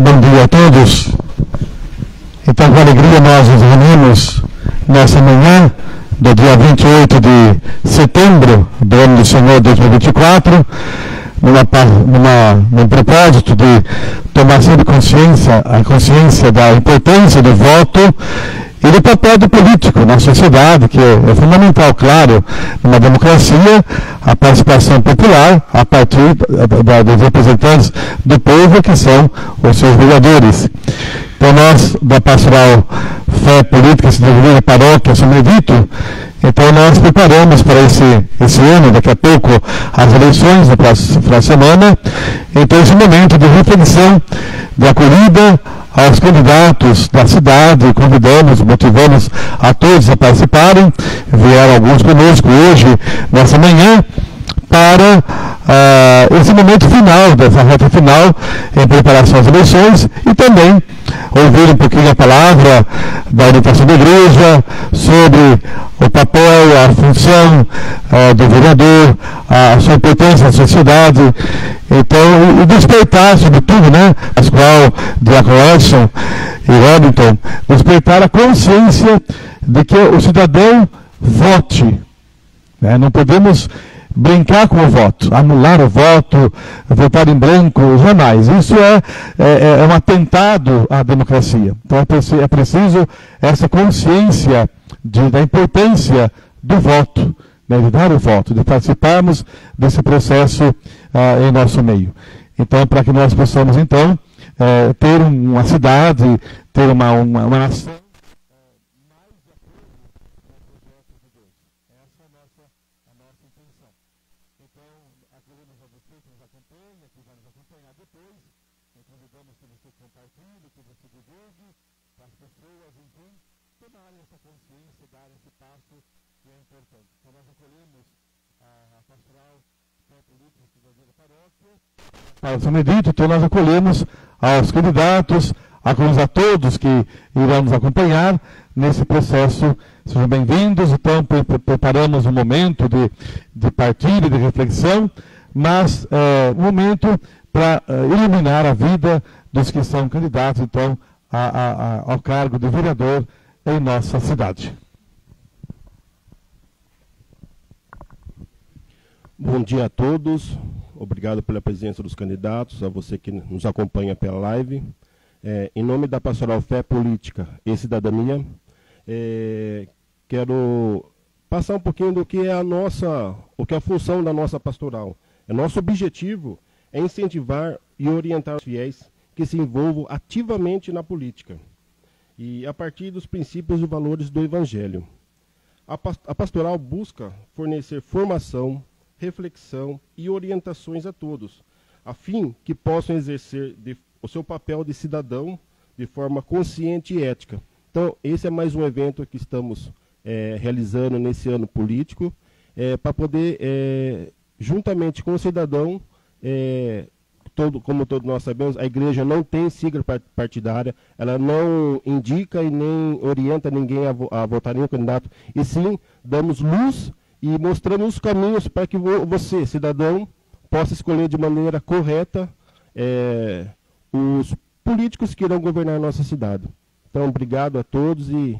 Bom dia a todos. Então, com alegria, nós nos reunimos nessa manhã do dia 28 de setembro do ano do Senhor 2024, num propósito de tomar sempre a consciência da importância do voto e do papel do político na sociedade, que é fundamental, claro, numa democracia, a participação popular a partir dos representantes do povo, que são os seus vereadores. Então, nós, da Pastoral Fé Política e Cidadania da Paróquia São Benedito, então nós preparamos para esse ano, daqui a pouco, as eleições da próxima semana, então esse momento de reflexão, de acolhida aos candidatos da cidade, convidamos, motivamos a todos a participarem, vieram alguns conosco hoje, nessa manhã, para esse momento final, dessa reta final, em preparação às eleições, e também ouvir um pouquinho a palavra da orientação da igreja sobre o papel, a função do vereador, a sua importância na sociedade, então, e despertar, sobretudo, né, Pascoal, Diácono Edson e Wellington, despertar a consciência de que o cidadão vote, né? Não podemos brincar com o voto, anular o voto, votar em branco, jamais. Isso é um atentado à democracia. Então é preciso essa consciência da importância do voto, né, de dar o voto, de participarmos desse processo em nosso meio. Então, para que nós possamos, então, ter uma cidade, ter uma nação, para São Benedito, então nós acolhemos aos candidatos, acolhemos a todos que irão nos acompanhar nesse processo. Sejam bem-vindos. Então, preparamos um momento de partilha, de reflexão, mas um momento para iluminar a vida dos que são candidatos, então, ao cargo de vereador em nossa cidade. Bom dia a todos. Obrigado pela presença dos candidatos, a você que nos acompanha pela live. Em nome da Pastoral Fé Política e Cidadania, quero passar um pouquinho do que é a função da nossa pastoral. Nosso objetivo é incentivar e orientar os fiéis que se envolvam ativamente na política, e a partir dos princípios e valores do Evangelho. A pastoral busca fornecer formação, reflexão e orientações a todos, a fim que possam exercer o seu papel de cidadão de forma consciente e ética. Então, esse é mais um evento que estamos realizando nesse ano político, para poder, juntamente com o cidadão, como todos nós sabemos, a igreja não tem sigla partidária, ela não indica e nem orienta ninguém a votar em nenhum candidato, e sim damos luz e mostramos os caminhos para que você, cidadão, possa escolher de maneira correta os políticos que irão governar a nossa cidade. Então, obrigado a todos e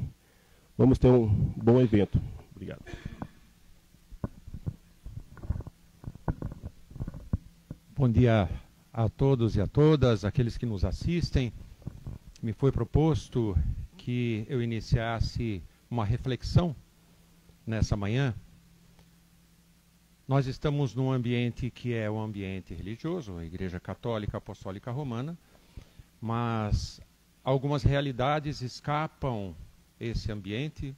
vamos ter um bom evento. Obrigado. Bom dia a todos e a todas, aqueles que nos assistem. Me foi proposto que eu iniciasse uma reflexão nessa manhã. Nós estamos num ambiente que é um ambiente religioso, a Igreja Católica Apostólica Romana, mas algumas realidades escapam esse ambiente,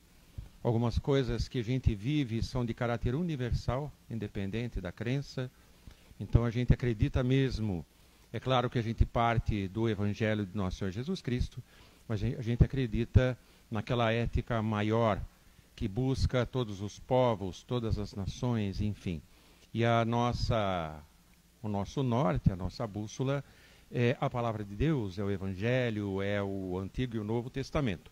algumas coisas que a gente vive são de caráter universal, independente da crença. Então a gente acredita mesmo, é claro que a gente parte do Evangelho de Nosso Senhor Jesus Cristo, mas a gente acredita naquela ética maior que busca todos os povos, todas as nações, enfim. E o nosso norte, a nossa bússola, é a palavra de Deus, é o Evangelho, é o Antigo e o Novo Testamento.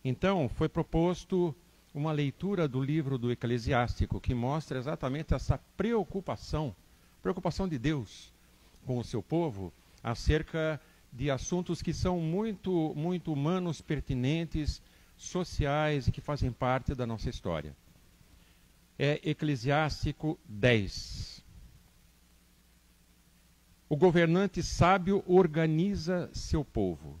Então, foi proposto uma leitura do livro do Eclesiástico, que mostra exatamente essa preocupação de Deus com o seu povo, acerca de assuntos que são muito, muito humanos, pertinentes, sociais e que fazem parte da nossa história. É Eclesiástico 10. O governante sábio organiza seu povo,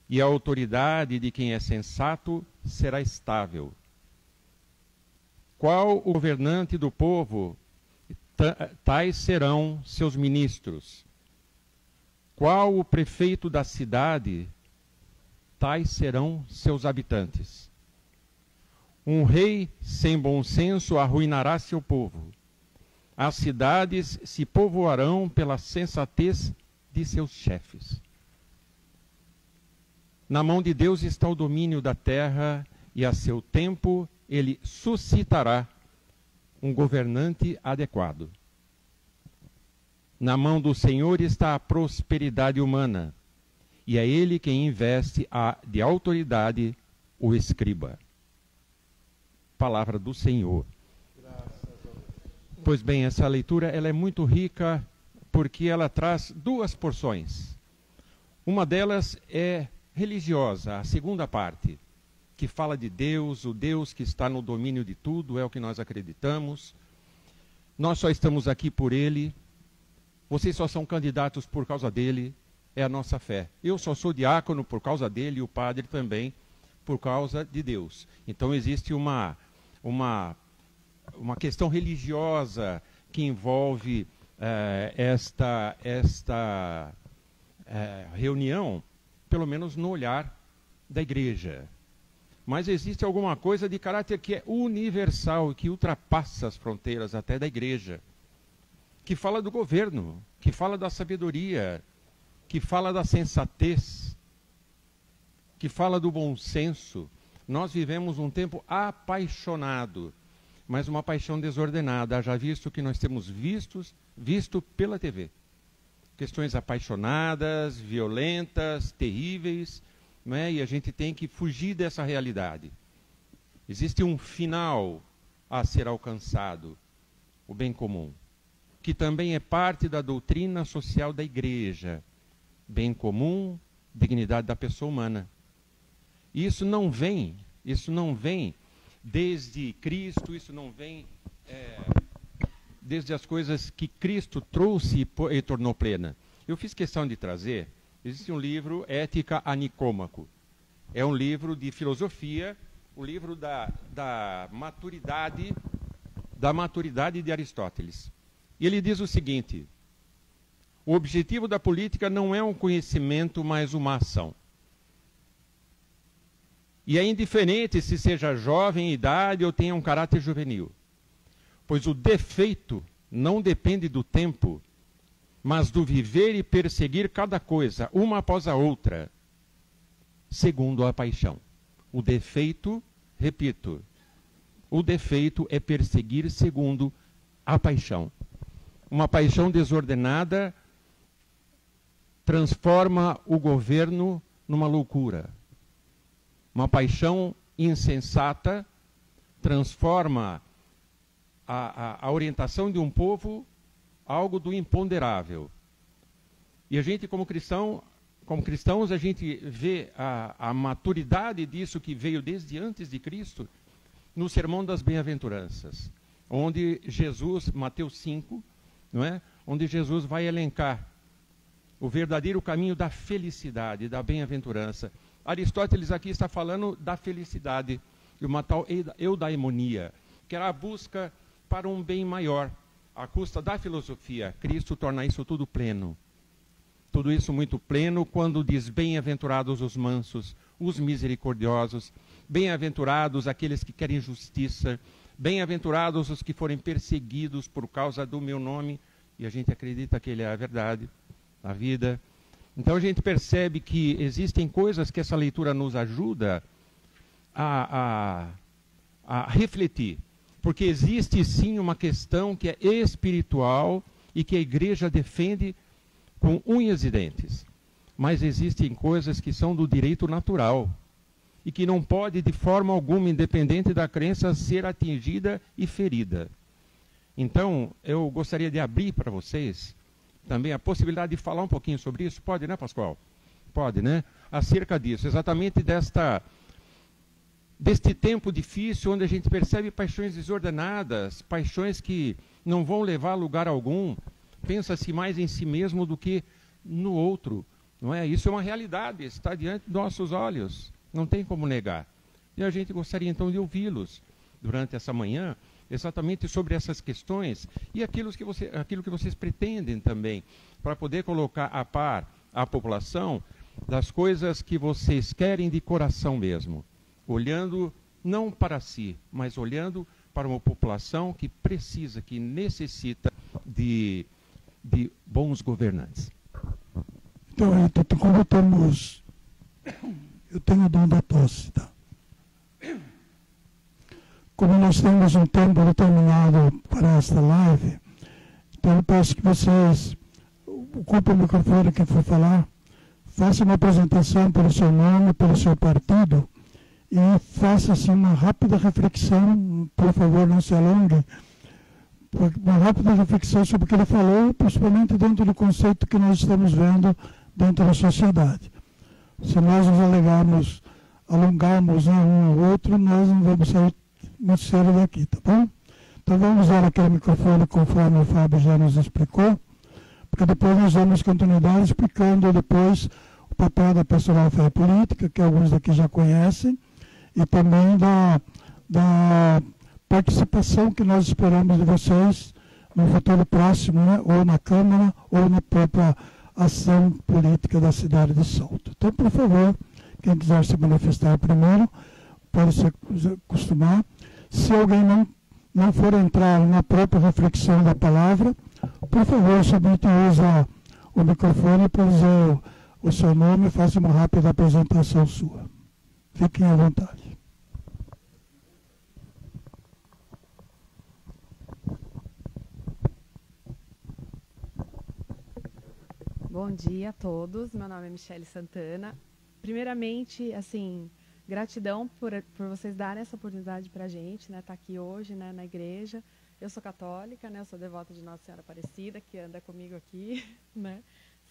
e a autoridade de quem é sensato será estável. Qual o governante do povo, tais serão seus ministros. Qual o prefeito da cidade, tais serão seus habitantes. Um rei sem bom senso arruinará seu povo. As cidades se povoarão pela sensatez de seus chefes. Na mão de Deus está o domínio da terra, e a seu tempo ele suscitará um governante adequado. Na mão do Senhor está a prosperidade humana, e é ele quem investe de autoridade o escriba. Palavra do Senhor. Pois bem, essa leitura ela é muito rica porque ela traz duas porções. Uma delas é religiosa, a segunda parte, que fala de Deus, o Deus que está no domínio de tudo, é o que nós acreditamos. Nós só estamos aqui por Ele, vocês só são candidatos por causa dele, é a nossa fé. Eu só sou diácono por causa dele, e o padre também por causa de Deus. Então existe uma questão religiosa que envolve esta reunião, pelo menos no olhar da igreja. Mas existe alguma coisa de caráter que é universal, que ultrapassa as fronteiras até da igreja, que fala do governo, que fala da sabedoria, que fala da sensatez, que fala do bom senso. Nós vivemos um tempo apaixonado, mas uma paixão desordenada, já visto que nós temos visto pela TV. Questões apaixonadas, violentas, terríveis, não é? E a gente tem que fugir dessa realidade. Existe um final a ser alcançado, o bem comum, que também é parte da doutrina social da igreja. Bem comum, dignidade da pessoa humana. Isso não vem desde Cristo, isso não vem desde as coisas que Cristo trouxe e tornou plena. Eu fiz questão de trazer, existe um livro, Ética a Nicômaco. É um livro de filosofia, o livro da maturidade de Aristóteles. E ele diz o seguinte: o objetivo da política não é um conhecimento, mas uma ação. E é indiferente se seja jovem em idade ou tenha um caráter juvenil, pois o defeito não depende do tempo, mas do viver e perseguir cada coisa, uma após a outra, segundo a paixão. O defeito, repito, o defeito é perseguir segundo a paixão. Uma paixão desordenada transforma o governo numa loucura. Uma paixão insensata transforma a orientação de um povo algo do imponderável. E a gente, como cristãos, a gente vê a maturidade disso que veio desde antes de Cristo no Sermão das Bem-aventuranças, onde Jesus, Mateus 5, não é? Onde Jesus vai elencar o verdadeiro caminho da felicidade, da bem-aventurança. Aristóteles aqui está falando da felicidade, de uma tal eudaimonia, que era a busca para um bem maior, à custa da filosofia. Cristo torna isso tudo pleno. Tudo isso muito pleno quando diz: bem-aventurados os mansos, os misericordiosos, bem-aventurados aqueles que querem justiça, bem-aventurados os que forem perseguidos por causa do meu nome. E a gente acredita que ele é a verdade, a vida. Então a gente percebe que existem coisas que essa leitura nos ajuda a refletir. Porque existe sim uma questão que é espiritual e que a igreja defende com unhas e dentes. Mas existem coisas que são do direito natural e que não pode de forma alguma, independente da crença, ser atingida e ferida. Então, eu gostaria de abrir para vocês também a possibilidade de falar um pouquinho sobre isso? Pode, né, Pascoal? Pode, né? Acerca disso, exatamente deste tempo difícil, onde a gente percebe paixões desordenadas, paixões que não vão levar a lugar algum, pensa-se mais em si mesmo do que no outro, não é? Isso é uma realidade, está diante dos nossos olhos, não tem como negar. E a gente gostaria então de ouvi-los durante essa manhã, exatamente sobre essas questões e aquilo que vocês pretendem também, para poder colocar a par a população das coisas que vocês querem de coração mesmo, olhando não para si, mas olhando para uma população que precisa, que necessita de bons governantes. Então, como eu tenho o dom da tosse, tá? Como nós temos um tempo determinado para esta live, então eu peço que vocês ocupem o microfone que for falar, faça uma apresentação pelo seu nome, pelo seu partido, e faça assim uma rápida reflexão, por favor, não se alongue, uma rápida reflexão sobre o que ele falou, principalmente dentro do conceito que nós estamos vendo dentro da sociedade. Se nós nos alongarmos um ao outro, nós não vamos sair muito cedo daqui, tá bom? Então vamos usar aquele microfone conforme o Fábio já nos explicou, porque depois nós vamos continuidade explicando depois o papel da pastoral fé e política, que alguns daqui já conhecem, e também da participação que nós esperamos de vocês no futuro próximo, né? Ou na Câmara, ou na própria ação política da cidade de Salto. Então, por favor, quem quiser se manifestar primeiro, pode se acostumar. Se alguém não for entrar na própria reflexão da palavra, por favor, somente usa o microfone para dizer o seu nome e faça uma rápida apresentação sua. Fiquem à vontade. Bom dia a todos, meu nome é Michele Santana. Primeiramente, assim, gratidão por vocês darem essa oportunidade para a gente, né, estar aqui hoje, né, na igreja. Eu sou católica, né, eu sou devota de Nossa Senhora Aparecida, que anda comigo aqui, né,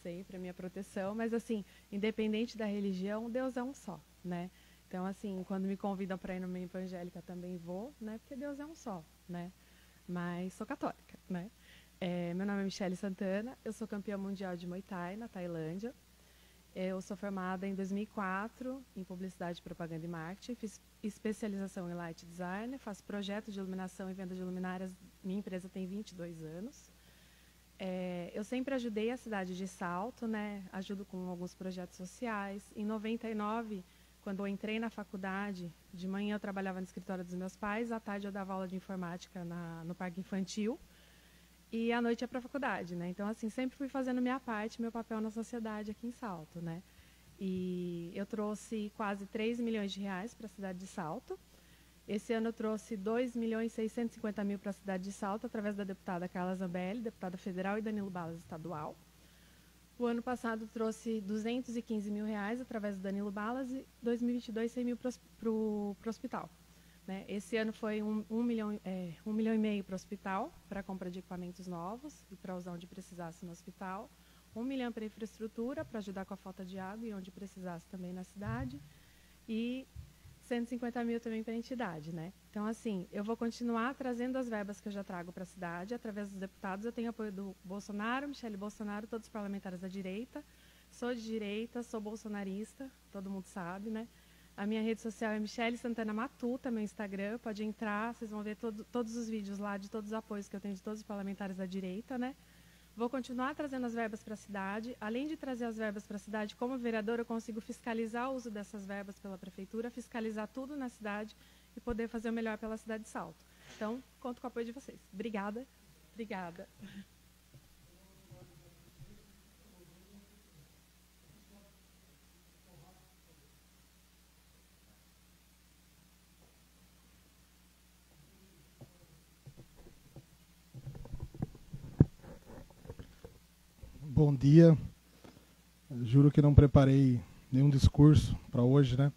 sempre a minha proteção. Mas, assim, independente da religião, Deus é um só, né. Então, assim, quando me convidam para ir numa evangélica, também vou, né, porque Deus é um só, né. Mas sou católica, né. Meu nome é Michele Santana, eu sou campeã mundial de Muay Thai na Tailândia. Eu sou formada em 2004 em Publicidade, Propaganda e Marketing, fiz especialização em Light Design, faço projetos de iluminação e venda de luminárias, minha empresa tem 22 anos. Eu sempre ajudei a cidade de Salto, né? Ajudo com alguns projetos sociais. Em 99, quando eu entrei na faculdade, de manhã eu trabalhava no escritório dos meus pais, à tarde eu dava aula de informática no Parque Infantil, e à noite ia para a faculdade, né? Então, assim, sempre fui fazendo minha parte, meu papel na sociedade aqui em Salto, né? E eu trouxe quase 3 milhões de reais para a cidade de Salto. Esse ano eu trouxe 2.650.000 para a cidade de Salto, através da deputada Carla Zambelli, deputada federal, e Danilo Balas, estadual. O ano passado trouxe 215 mil reais através do Danilo Balas e 2022 100 mil para o hospital. Né? Esse ano foi 1 milhão e meio para o hospital, para a compra de equipamentos novos e para usar onde precisasse no hospital. 1 milhão para a infraestrutura, para ajudar com a falta de água e onde precisasse também na cidade. E 150 mil também para a entidade. Né? Então, assim, eu vou continuar trazendo as verbas que eu já trago para a cidade, através dos deputados. Eu tenho apoio do Bolsonaro, Michele Bolsonaro, todos os parlamentares da direita. Sou de direita, sou bolsonarista, todo mundo sabe, né? A minha rede social é Michele Santana Matuta, meu Instagram, pode entrar, vocês vão ver todos os vídeos lá de todos os apoios que eu tenho de todos os parlamentares da direita, né? Vou continuar trazendo as verbas para a cidade. Além de trazer as verbas para a cidade, como vereadora, eu consigo fiscalizar o uso dessas verbas pela prefeitura, fiscalizar tudo na cidade e poder fazer o melhor pela cidade de Salto. Então, conto com o apoio de vocês. Obrigada. Obrigada. Bom dia. Juro que não preparei nenhum discurso para hoje, né?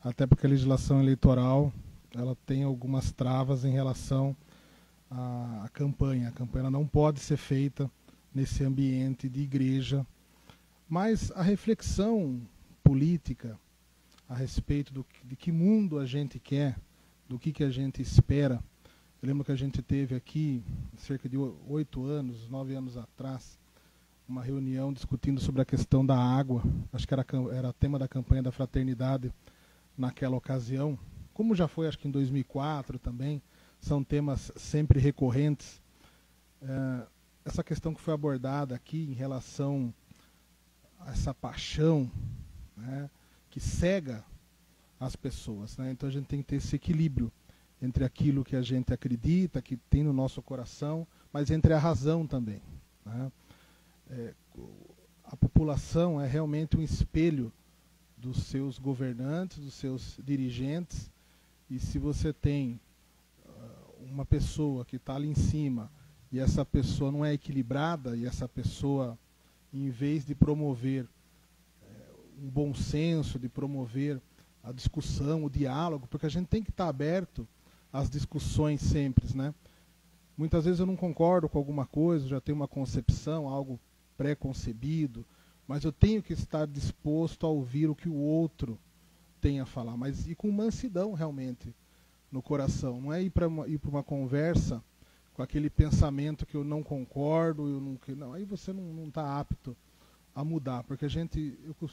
Até porque a legislação eleitoral ela tem algumas travas em relação à campanha. A campanha não pode ser feita nesse ambiente de igreja. Mas a reflexão política a respeito de que mundo a gente quer, do que a gente espera. Eu lembro que a gente teve aqui, cerca de 8 anos, 9 anos atrás, uma reunião discutindo sobre a questão da água. Acho que era tema da campanha da fraternidade naquela ocasião. Como já foi, acho que em 2004 também, são temas sempre recorrentes. Essa questão que foi abordada aqui em relação a essa paixão, né, que cega as pessoas, né? Então a gente tem que ter esse equilíbrio entre aquilo que a gente acredita, que tem no nosso coração, mas entre a razão também, né? A população é realmente um espelho dos seus governantes, dos seus dirigentes, e se você tem uma pessoa que está ali em cima e essa pessoa não é equilibrada, e essa pessoa, em vez de promover um bom senso, de promover a discussão, o diálogo, porque a gente tem que estar aberto às discussões sempre, né? Muitas vezes eu não concordo com alguma coisa, já tenho uma concepção, algo pré-concebido, mas eu tenho que estar disposto a ouvir o que o outro tem a falar, mas e com mansidão realmente no coração. Não é ir para uma conversa com aquele pensamento que eu não concordo, não, aí você não está apto a mudar, porque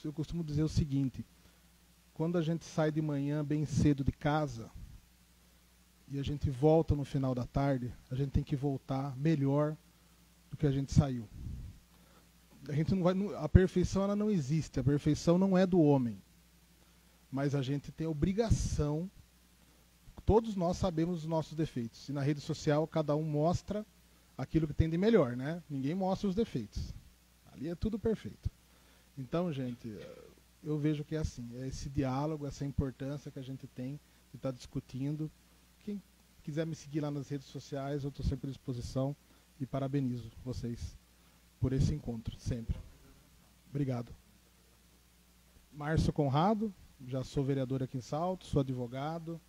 eu costumo dizer o seguinte: quando a gente sai de manhã bem cedo de casa e a gente volta no final da tarde, a gente tem que voltar melhor do que a gente saiu. A gente não vai, a perfeição ela não existe, a perfeição não é do homem, mas a gente tem a obrigação. Todos nós sabemos os nossos defeitos. E na rede social cada um mostra aquilo que tem de melhor, né? Ninguém mostra os defeitos. Ali é tudo perfeito. Então, gente, eu vejo que é assim, é esse diálogo, essa importância que a gente tem de estar discutindo. Quem quiser me seguir lá nas redes sociais, eu estou sempre à disposição e parabenizo vocês por esse encontro, sempre. Obrigado. Márcio Conrado, já sou vereador aqui em Salto, sou advogado,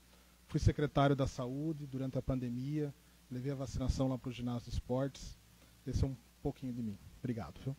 fui secretário da Saúde durante a pandemia, levei a vacinação lá para o ginásio de esportes. Esse é um pouquinho de mim. Obrigado, viu?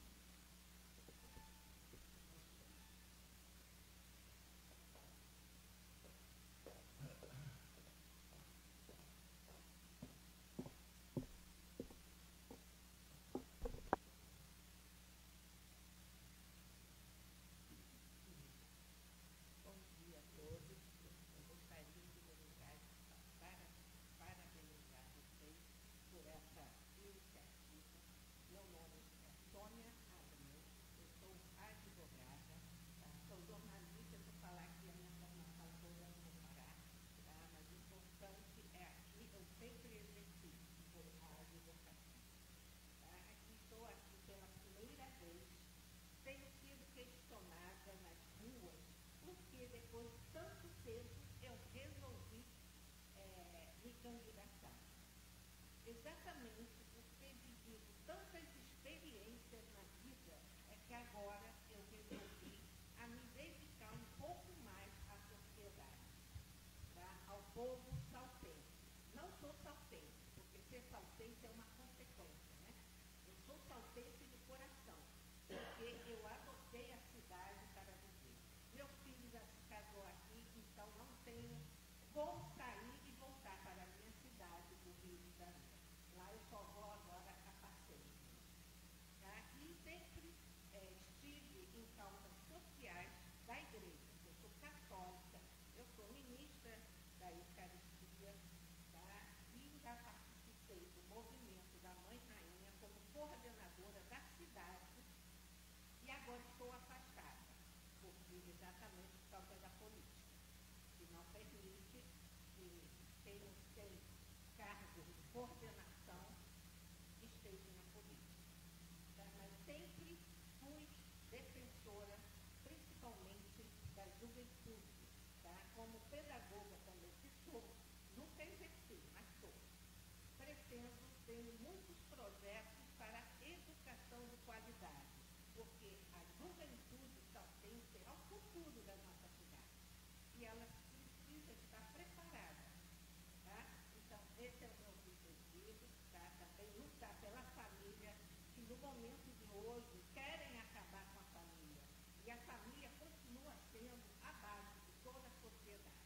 momentos de hoje querem acabar com a família. E a família continua sendo a base de toda a sociedade.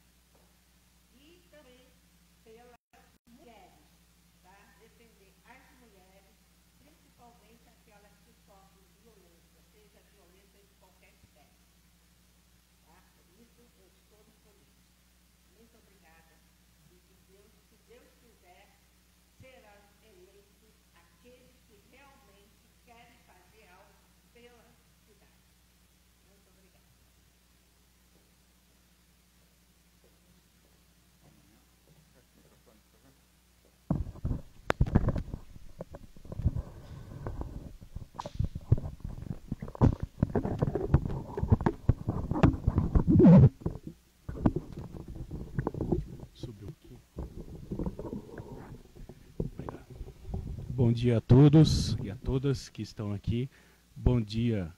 E também pelas mulheres, tá? Defender as mulheres, principalmente aquelas que sofrem violência, seja violência de qualquer espécie. Tá? Por isso, eu estou no político. Muito obrigada. E que Deus, se Deus quiser, serão eleitos aqueles que realmente querem fazer algo pela cidade. Muito obrigada. Bom dia a todos e a todas que estão aqui. Bom dia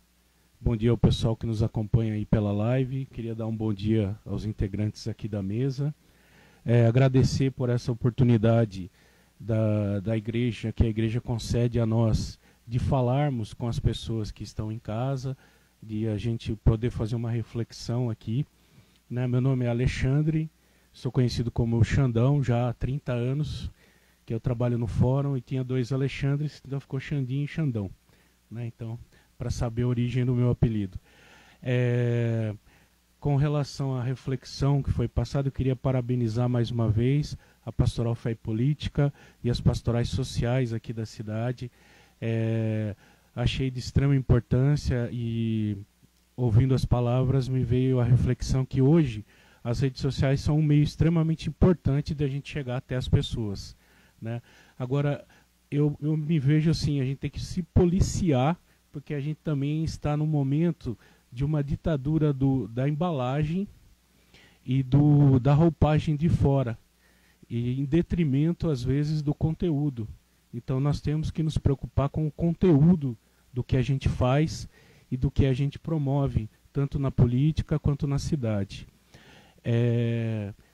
ao pessoal que nos acompanha aí pela live. Queria dar um bom dia aos integrantes aqui da mesa. Agradecer por essa oportunidade da igreja, que a igreja concede a nós, de falarmos com as pessoas que estão em casa, de a gente poder fazer uma reflexão aqui. Né? Meu nome é Alexandre, sou conhecido como Xandão já há 30 anos, que eu trabalho no fórum e tinha 2 Alexandres, então ficou Xandinho e Xandão. Né? Então, para saber a origem do meu apelido. Com relação à reflexão que foi passada, eu queria parabenizar mais uma vez a Pastoral Fé e Política e as pastorais sociais aqui da cidade. Achei de extrema importância e, ouvindo as palavras, me veio a reflexão que hoje as redes sociais são um meio extremamente importante de a gente chegar até as pessoas. Né? Agora, eu me vejo assim, a gente tem que se policiar, porque a gente também está no momento de uma ditadura da embalagem e da roupagem de fora, e em detrimento, às vezes, do conteúdo. Então, nós temos que nos preocupar com o conteúdo do que a gente faz e do que a gente promove, tanto na política quanto na cidade.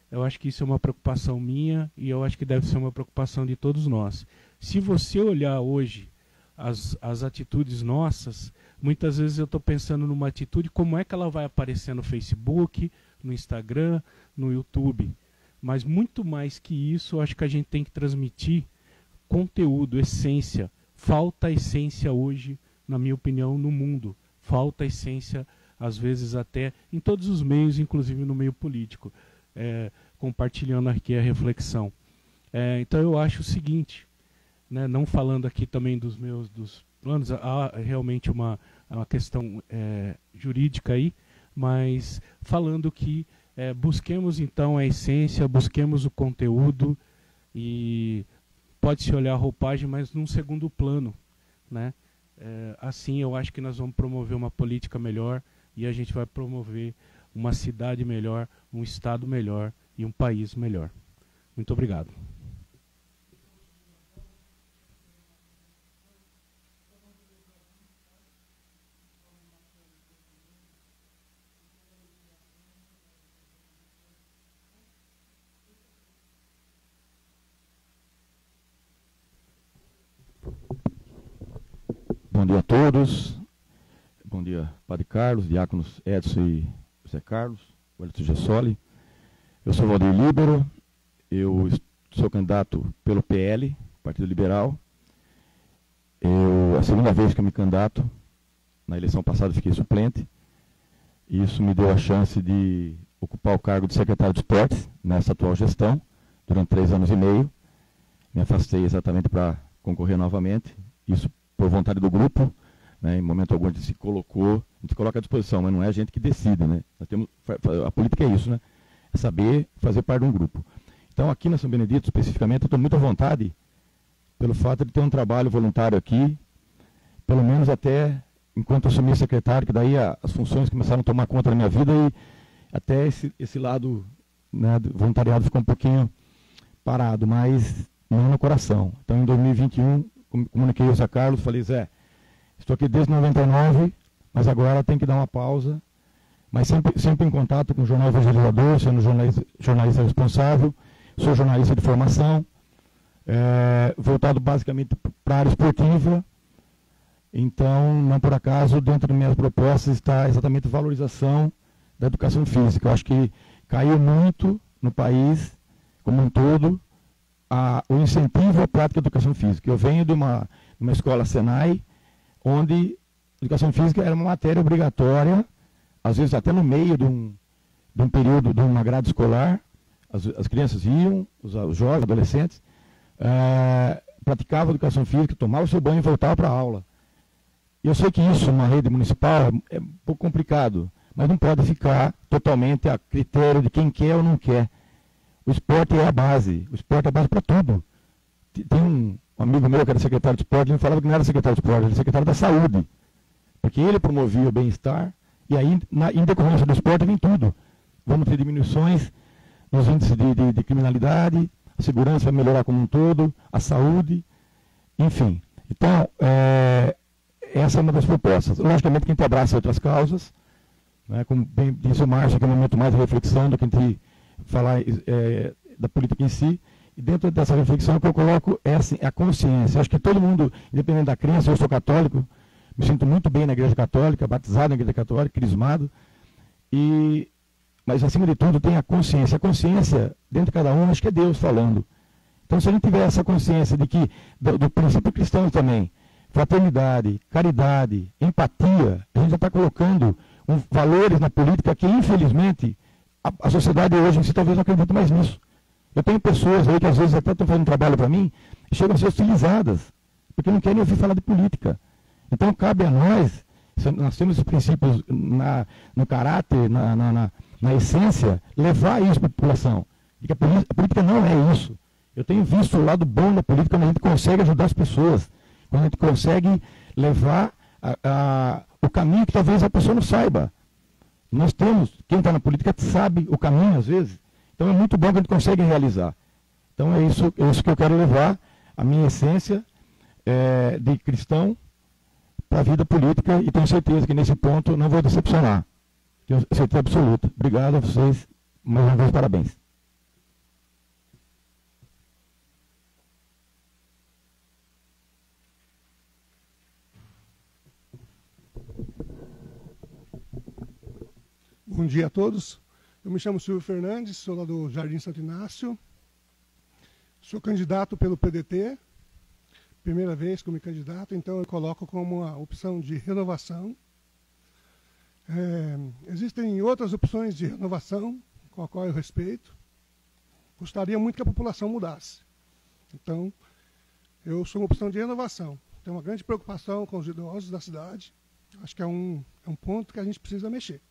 Eu acho que isso é uma preocupação minha e eu acho que deve ser uma preocupação de todos nós. Se você olhar hoje as atitudes nossas, muitas vezes eu estou pensando numa atitude, como é que ela vai aparecer no Facebook, no Instagram, no YouTube. Mas muito mais que isso, eu acho que a gente tem que transmitir conteúdo, essência. Falta essência hoje, na minha opinião, no mundo. Falta essência, às vezes até em todos os meios, inclusive no meio político. Compartilhando aqui a reflexão. Então eu acho o seguinte, né, não falando aqui também dos planos, há realmente uma questão jurídica aí, mas falando que busquemos então a essência, busquemos o conteúdo, e pode-se olhar a roupagem, mas num segundo plano. Né? Assim eu acho que nós vamos promover uma política melhor e a gente vai promover uma cidade melhor, um estado melhor e um país melhor. Muito obrigado. Bom dia a todos. Bom dia, Padre Carlos, diáconos Edson e José Carlos, Wellington Gessoli. Eu sou Valdir Líbero, eu sou candidato pelo PL, Partido Liberal. É a segunda vez que eu me candidato. Na eleição passada fiquei suplente. E isso me deu a chance de ocupar o cargo de secretário de esportes nessa atual gestão, durante 3 anos e meio. Me afastei exatamente para concorrer novamente. Isso por vontade do grupo. Né, em momento algum a gente se colocou, a gente coloca à disposição, mas não é a gente que decide, né? Nós temos, a política é isso, né? É saber fazer parte de um grupo. Então aqui na São Benedito, especificamente, eu estou muito à vontade pelo fato de ter um trabalho voluntário aqui, pelo menos até enquanto eu assumi secretário, que daí as funções começaram a tomar conta da minha vida e até esse lado, né, do voluntariado ficou um pouquinho parado, mas não no coração. Então em 2021, comuniquei ao Zé Carlos, falei, Zé, estou aqui desde 99, mas agora tem que dar uma pausa, mas sempre em contato com o Jornal Evangelizador, sendo jornalista responsável, sou jornalista de formação, voltado basicamente para a área esportiva, Então, não por acaso, dentro das minhas propostas está exatamente a valorização da educação física. Eu acho que caiu muito no país, como um todo, o incentivo à prática de educação física. Eu venho de uma escola Senai, onde educação física era uma matéria obrigatória, às vezes até no meio de um período, de uma grade escolar, as crianças iam, os jovens, adolescentes, praticavam educação física, tomavam o seu banho e voltavam para a aula. Eu sei que isso, numa rede municipal, é um pouco complicado, mas não pode ficar totalmente a critério de quem quer ou não quer. O esporte é a base, para tudo. Tem um amigo meu que era secretário de esporte, ele falava que não era secretário de esporte, ele era secretário da saúde, porque ele promovia o bem-estar, e aí, em decorrência do esporte, vem tudo. Vamos ter diminuições nos índices de criminalidade, a segurança vai melhorar como um todo, a saúde, enfim. Então, essa é uma das propostas. Logicamente que a gente abraça outras causas, né, como bem disse o Márcio, que é um momento mais de reflexão do que a gente falar da política em si, e dentro dessa reflexão que eu coloco é assim, a consciência. Acho que todo mundo, independente da crença, eu sou católico, me sinto muito bem na igreja católica, batizado na igreja católica, crismado, mas acima de tudo tem a consciência. A consciência, dentro de cada um, acho que é Deus falando. Então, se a gente tiver essa consciência de que, do princípio cristão também, fraternidade, caridade, empatia, a gente já está colocando valores na política que, infelizmente, a sociedade hoje em si talvez não acredite mais nisso. Eu tenho pessoas aí que às vezes até estão fazendo trabalho para mim e chegam a ser hostilizadas, porque não querem ouvir falar de política. Então, cabe a nós temos os princípios no caráter, na essência, levar isso para a população. E que a política não é isso. Eu tenho visto o lado bom da política quando a gente consegue ajudar as pessoas, quando a gente consegue levar o caminho que talvez a pessoa não saiba. Nós temos, quem está na política sabe o caminho às vezes, então é muito bom que a gente consegue realizar. Então é isso que eu quero levar, a minha essência de cristão para a vida política, e tenho certeza que nesse ponto não vou decepcionar. Tenho certeza absoluta. Obrigado a vocês, mais uma vez parabéns. Bom dia a todos. Eu me chamo Silvio Fernandes, sou lá do Jardim Santo Inácio. Sou candidato pelo PDT, primeira vez que eu me candidato, então eu coloco como uma opção de renovação. Existem outras opções de renovação, com a qual eu respeito. Gostaria muito que a população mudasse. Então, eu sou uma opção de renovação. Tenho uma grande preocupação com os idosos da cidade. Acho que é um ponto que a gente precisa mexer.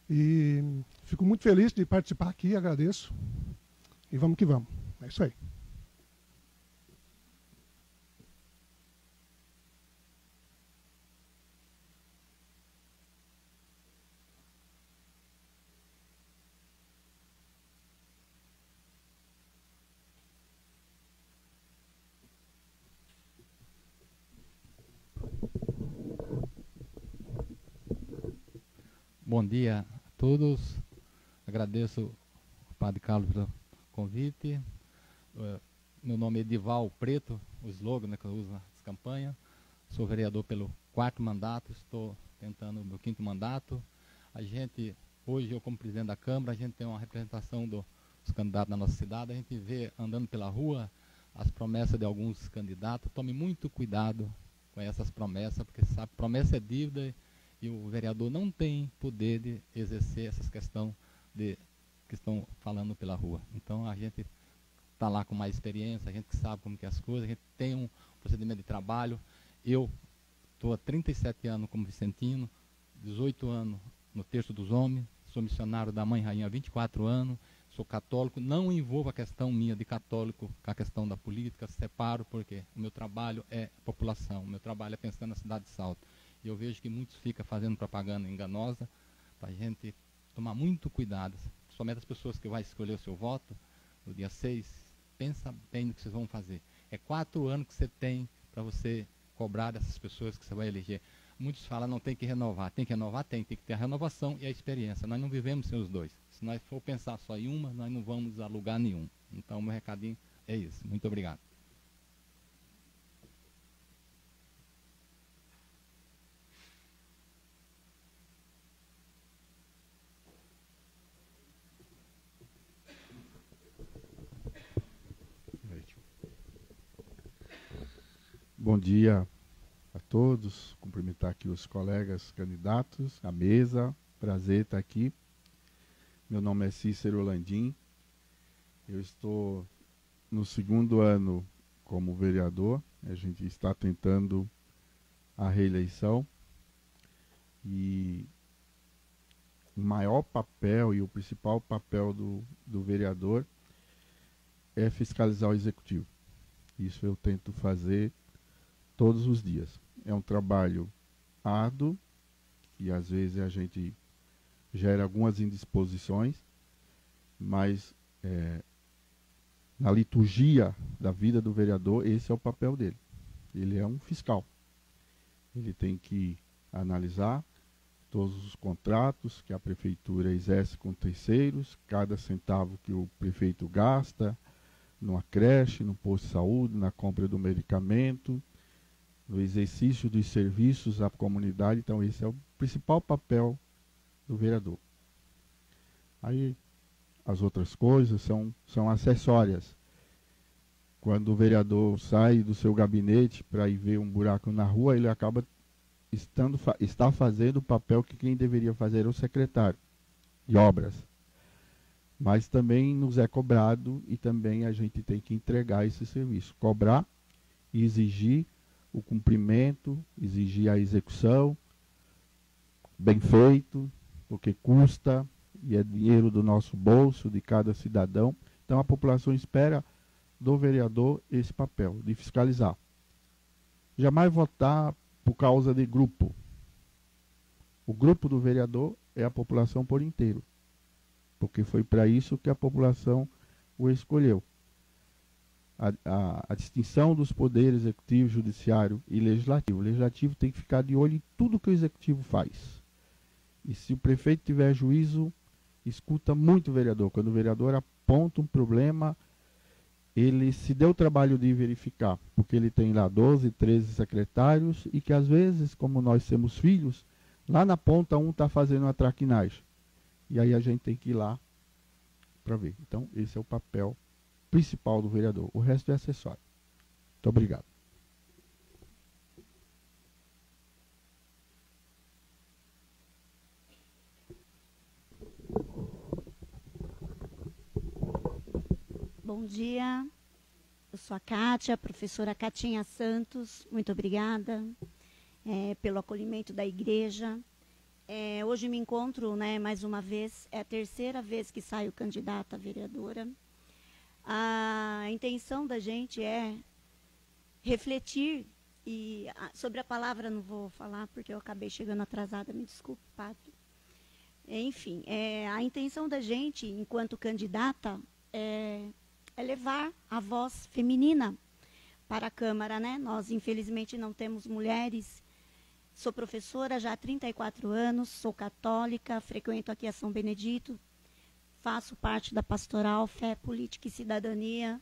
E fico muito feliz de participar aqui, agradeço. E vamos que vamos. É isso aí. Bom dia a todos. Agradeço ao Padre Carlos pelo convite. Meu nome é Edival Preto, o slogan, né, que eu uso nas campanhas. Sou vereador pelo 4º mandato, estou tentando o meu 5º mandato. Hoje eu como presidente da Câmara, a gente tem uma representação dos candidatos na nossa cidade. A gente vê andando pela rua as promessas de alguns candidatos. Tome muito cuidado com essas promessas, porque sabe, promessa é dívida. E o vereador não tem poder de exercer essas questões que estão falando pela rua. Então a gente está lá com mais experiência, a gente sabe como que é as coisas, a gente tem um procedimento de trabalho. Eu estou há 37 anos como vicentino, 18 anos no Terço dos Homens, sou missionário da Mãe Rainha há 24 anos, sou católico, não envolvo a questão minha de católico com a questão da política, separo, porque o meu trabalho é população, o meu trabalho é pensando na cidade de Salto. E eu vejo que muitos ficam fazendo propaganda enganosa, para a gente tomar muito cuidado. Somente as pessoas que vão escolher o seu voto, no dia 6, pensa bem no que vocês vão fazer. É 4 anos que você tem para você cobrar dessas pessoas que você vai eleger. Muitos falam, não tem que renovar. Tem que renovar? Tem que ter a renovação e a experiência. Nós não vivemos sem os dois. Se nós for pensar só em uma, nós não vamos a lugar nenhum. Então, o meu recadinho é isso. Muito obrigado. Bom dia a todos, cumprimentar aqui os colegas candidatos, a mesa, prazer estar aqui. Meu nome é Cícero Landim, eu estou no 2º ano como vereador, a gente está tentando a reeleição e o maior papel e o principal papel do vereador é fiscalizar o executivo. Isso eu tento fazer todos os dias. É um trabalho árduo e às vezes a gente gera algumas indisposições, mas na liturgia da vida do vereador, esse é o papel dele. Ele é um fiscal. Ele tem que analisar todos os contratos que a prefeitura exerce com terceiros, cada centavo que o prefeito gasta numa creche, no posto de saúde, na compra do medicamento, no exercício dos serviços à comunidade. Então esse é o principal papel do vereador. Aí as outras coisas são acessórias. Quando o vereador sai do seu gabinete para ir ver um buraco na rua, ele acaba está fazendo o papel que quem deveria fazer é o secretário de obras. Mas também nos é cobrado e também a gente tem que entregar esse serviço. Cobrar e exigir o cumprimento, exigir a execução, bem feito, porque custa e é dinheiro do nosso bolso, de cada cidadão. Então a população espera do vereador esse papel, de fiscalizar. Jamais votar por causa de grupo. O grupo do vereador é a população por inteiro, porque foi para isso que a população o escolheu. A distinção dos poderes executivo, judiciário e legislativo. O legislativo tem que ficar de olho em tudo que o executivo faz. E se o prefeito tiver juízo, escuta muito o vereador. Quando o vereador aponta um problema, ele se deu o trabalho de verificar, porque ele tem lá 12, 13 secretários e que às vezes, como nós temos filhos, lá na ponta um está fazendo uma traquinagem. E aí a gente tem que ir lá para ver. Então esse é o papel principal do vereador. O resto é acessório. Muito obrigado. Bom dia, eu sou a Kátia, professora Catinha Santos, muito obrigada pelo acolhimento da igreja. Hoje me encontro, mais uma vez, é a 3ª vez que saio candidata a vereadora. A intenção da gente é refletir, sobre a palavra não vou falar porque eu acabei chegando atrasada, me desculpe, padre. Enfim, a intenção da gente, enquanto candidata, é levar a voz feminina para a Câmara, né? Nós, infelizmente, não temos mulheres. Sou professora já há 34 anos, sou católica, frequento aqui a São Benedito, faço parte da pastoral Fé, Política e Cidadania,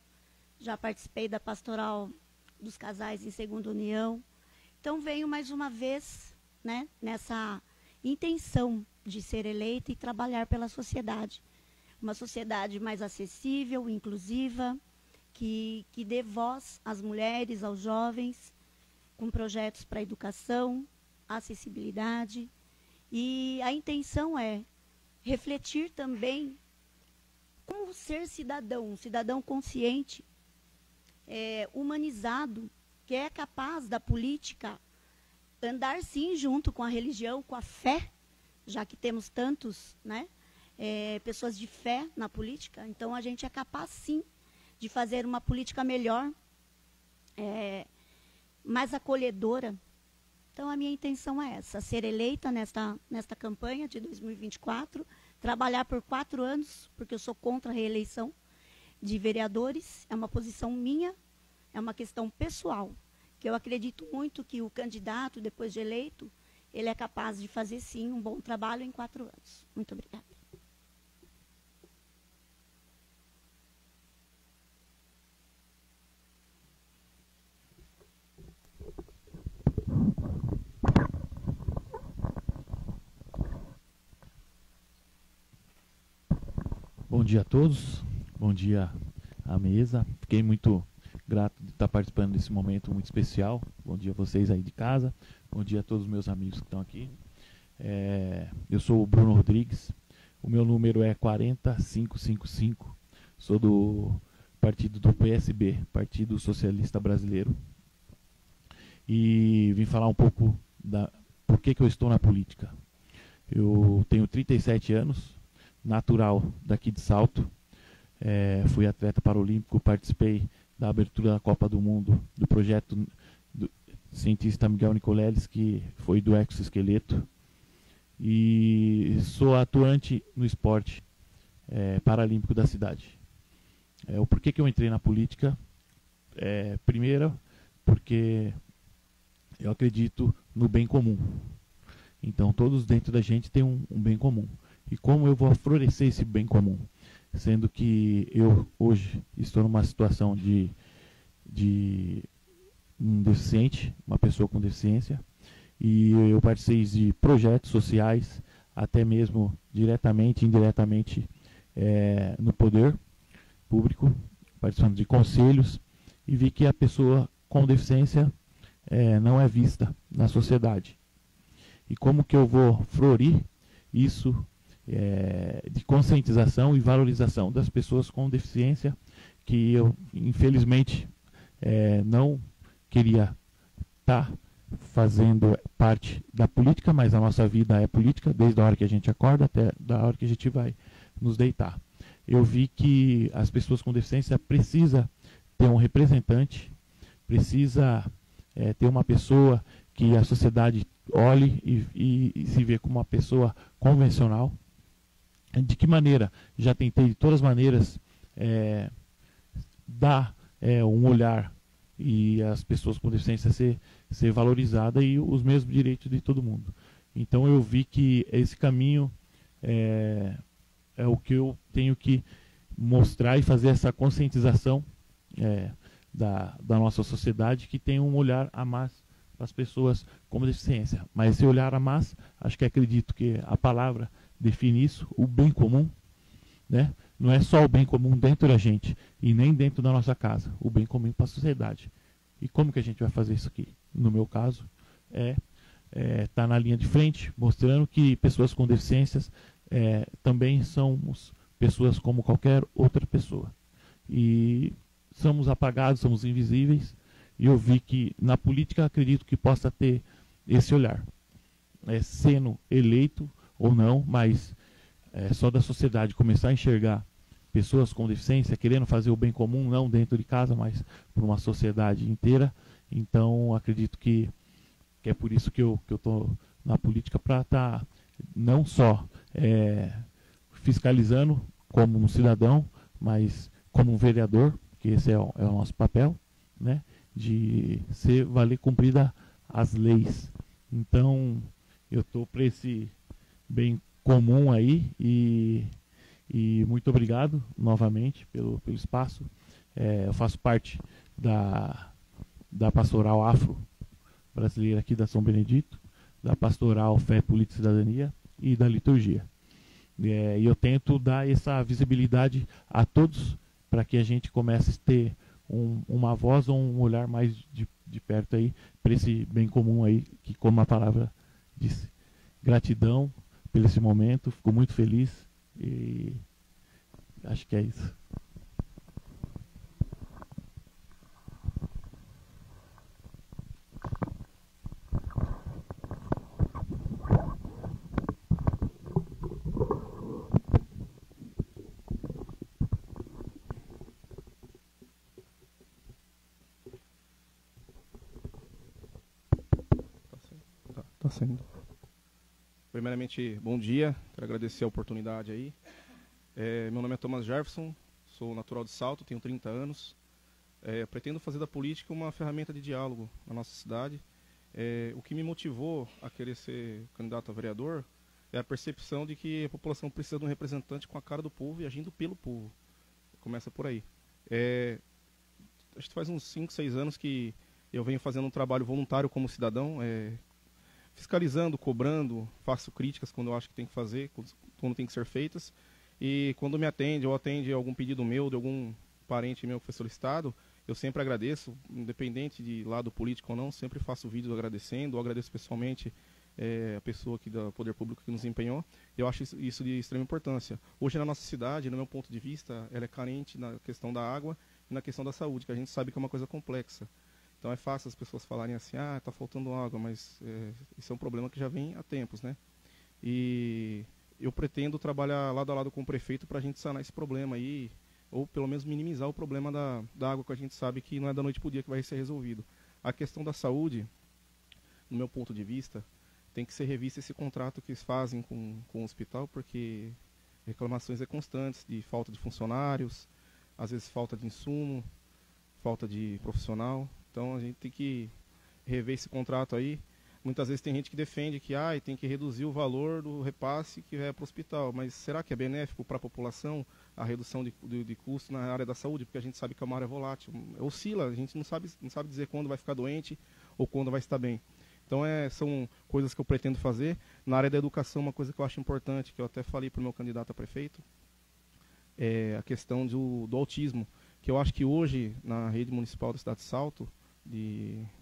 já participei da pastoral dos casais em Segunda União. Então, venho mais uma vez, né, nessa intenção de ser eleita e trabalhar pela sociedade. Uma sociedade mais acessível, inclusiva, que dê voz às mulheres, aos jovens, com projetos para educação, acessibilidade. E a intenção é refletir também como ser cidadão, um cidadão consciente, humanizado, que é capaz da política andar sim junto com a religião, com a fé, já que temos tantos, né? Pessoas de fé na política, então a gente é capaz sim de fazer uma política melhor, mais acolhedora. Então a minha intenção é essa, ser eleita nesta campanha de 2024, trabalhar por 4 anos, porque eu sou contra a reeleição de vereadores, é uma posição minha, é uma questão pessoal, que eu acredito muito que o candidato, depois de eleito, ele é capaz de fazer sim um bom trabalho em 4 anos. Muito obrigada. Bom dia a todos, bom dia à mesa. Fiquei muito grato de estar participando desse momento muito especial. Bom dia a vocês aí de casa, bom dia a todos os meus amigos que estão aqui. Eu sou o Bruno Rodrigues, o meu número é 40555, sou do partido do PSB, Partido Socialista Brasileiro, e vim falar um pouco por que eu estou na política. Eu tenho 37 anos, natural daqui de Salto, fui atleta paralímpico, participei da abertura da Copa do Mundo, do projeto do cientista Miguel Nicoleles, que foi do exoesqueleto, e sou atuante no esporte paralímpico da cidade. O porquê que eu entrei na política? Primeiro, porque eu acredito no bem comum. Então, todos dentro da gente têm um bem comum. E como eu vou florescer esse bem comum? Sendo que eu, hoje, estou numa situação de um deficiente, uma pessoa com deficiência, e eu participei de projetos sociais, até mesmo diretamente e indiretamente no poder público, participando de conselhos, e vi que a pessoa com deficiência não é vista na sociedade. E como que eu vou florir isso de conscientização e valorização das pessoas com deficiência, que eu, infelizmente, não queria estar fazendo parte da política, mas a nossa vida é política, desde a hora que a gente acorda até a hora que a gente vai nos deitar. Eu vi que as pessoas com deficiência precisam ter um representante, precisa ter uma pessoa que a sociedade olhe e se vê como uma pessoa convencional. De que maneira? Já tentei de todas as maneiras dar um olhar e as pessoas com deficiência ser valorizada e os mesmos direitos de todo mundo. Então eu vi que esse caminho é o que eu tenho que mostrar e fazer essa conscientização da nossa sociedade, que tem um olhar a mais para as pessoas com deficiência. Mas esse olhar a mais, acho que acredito que a palavra define isso, o bem comum, né? Não é só o bem comum dentro da gente e nem dentro da nossa casa, o bem comum para a sociedade. E como que a gente vai fazer isso aqui? No meu caso, tá na linha de frente, mostrando que pessoas com deficiências também somos pessoas como qualquer outra pessoa. E somos apagados, somos invisíveis, e eu vi que na política acredito que possa ter esse olhar. Sendo eleito ou não, mas só da sociedade começar a enxergar pessoas com deficiência, querendo fazer o bem comum, não dentro de casa, mas por uma sociedade inteira. Então, acredito que é por isso que eu estou na política, para estar não só fiscalizando como um cidadão, mas como um vereador, que esse é o nosso papel, né, de valer cumprida as leis. Então, eu estou para esse bem comum aí, e muito obrigado novamente pelo espaço. Eu faço parte da Pastoral Afro Brasileira aqui da São Benedito, da Pastoral Fé, Política e Cidadania e da Liturgia. E eu tento dar essa visibilidade a todos, para que a gente comece a ter uma voz ou um olhar mais de perto aí para esse bem comum aí, que, como a palavra disse. Gratidão por esse momento, fico muito feliz e acho que é isso. Tá sendo. Primeiramente, bom dia. Quero agradecer a oportunidade aí. Meu nome é Thomas Jefferson, sou natural de Salto, tenho 30 anos. Pretendo fazer da política uma ferramenta de diálogo na nossa cidade. O que me motivou a querer ser candidato a vereador é a percepção de que a população precisa de um representante com a cara do povo e agindo pelo povo. Começa por aí. Acho que faz uns 5, 6 anos que eu venho fazendo um trabalho voluntário como cidadão, fiscalizando, cobrando, faço críticas quando eu acho que tem que fazer, quando tem que ser feitas. E quando me atende ou atende algum pedido meu, de algum parente meu que foi solicitado, eu sempre agradeço, independente de lado político ou não, sempre faço vídeos agradecendo, ou agradeço pessoalmente a pessoa aqui do Poder Público que nos empenhou. Eu acho isso de extrema importância. Hoje na nossa cidade, no meu ponto de vista, ela é carente na questão da água e na questão da saúde, que a gente sabe que é uma coisa complexa. Então é fácil as pessoas falarem assim, está faltando água, mas isso é um problema que já vem há tempos, né? E eu pretendo trabalhar lado a lado com o prefeito para a gente sanar esse problema aí, ou pelo menos minimizar o problema da água, que a gente sabe que não é da noite para o dia que vai ser resolvido. A questão da saúde, no meu ponto de vista, tem que ser revisto esse contrato que eles fazem com o hospital, porque reclamações constantes de falta de funcionários, às vezes falta de insumo, falta de profissional. Então a gente tem que rever esse contrato aí. Muitas vezes tem gente que defende que tem que reduzir o valor do repasse que é para o hospital, mas será que é benéfico para a população a redução de custo na área da saúde? Porque a gente sabe que é uma área volátil, oscila, a gente não sabe dizer quando vai ficar doente ou quando vai estar bem. Então são coisas que eu pretendo fazer. Na área da educação, uma coisa que eu acho importante, que eu até falei para o meu candidato a prefeito, é a questão do autismo, que eu acho que hoje, na rede municipal da cidade de Salto,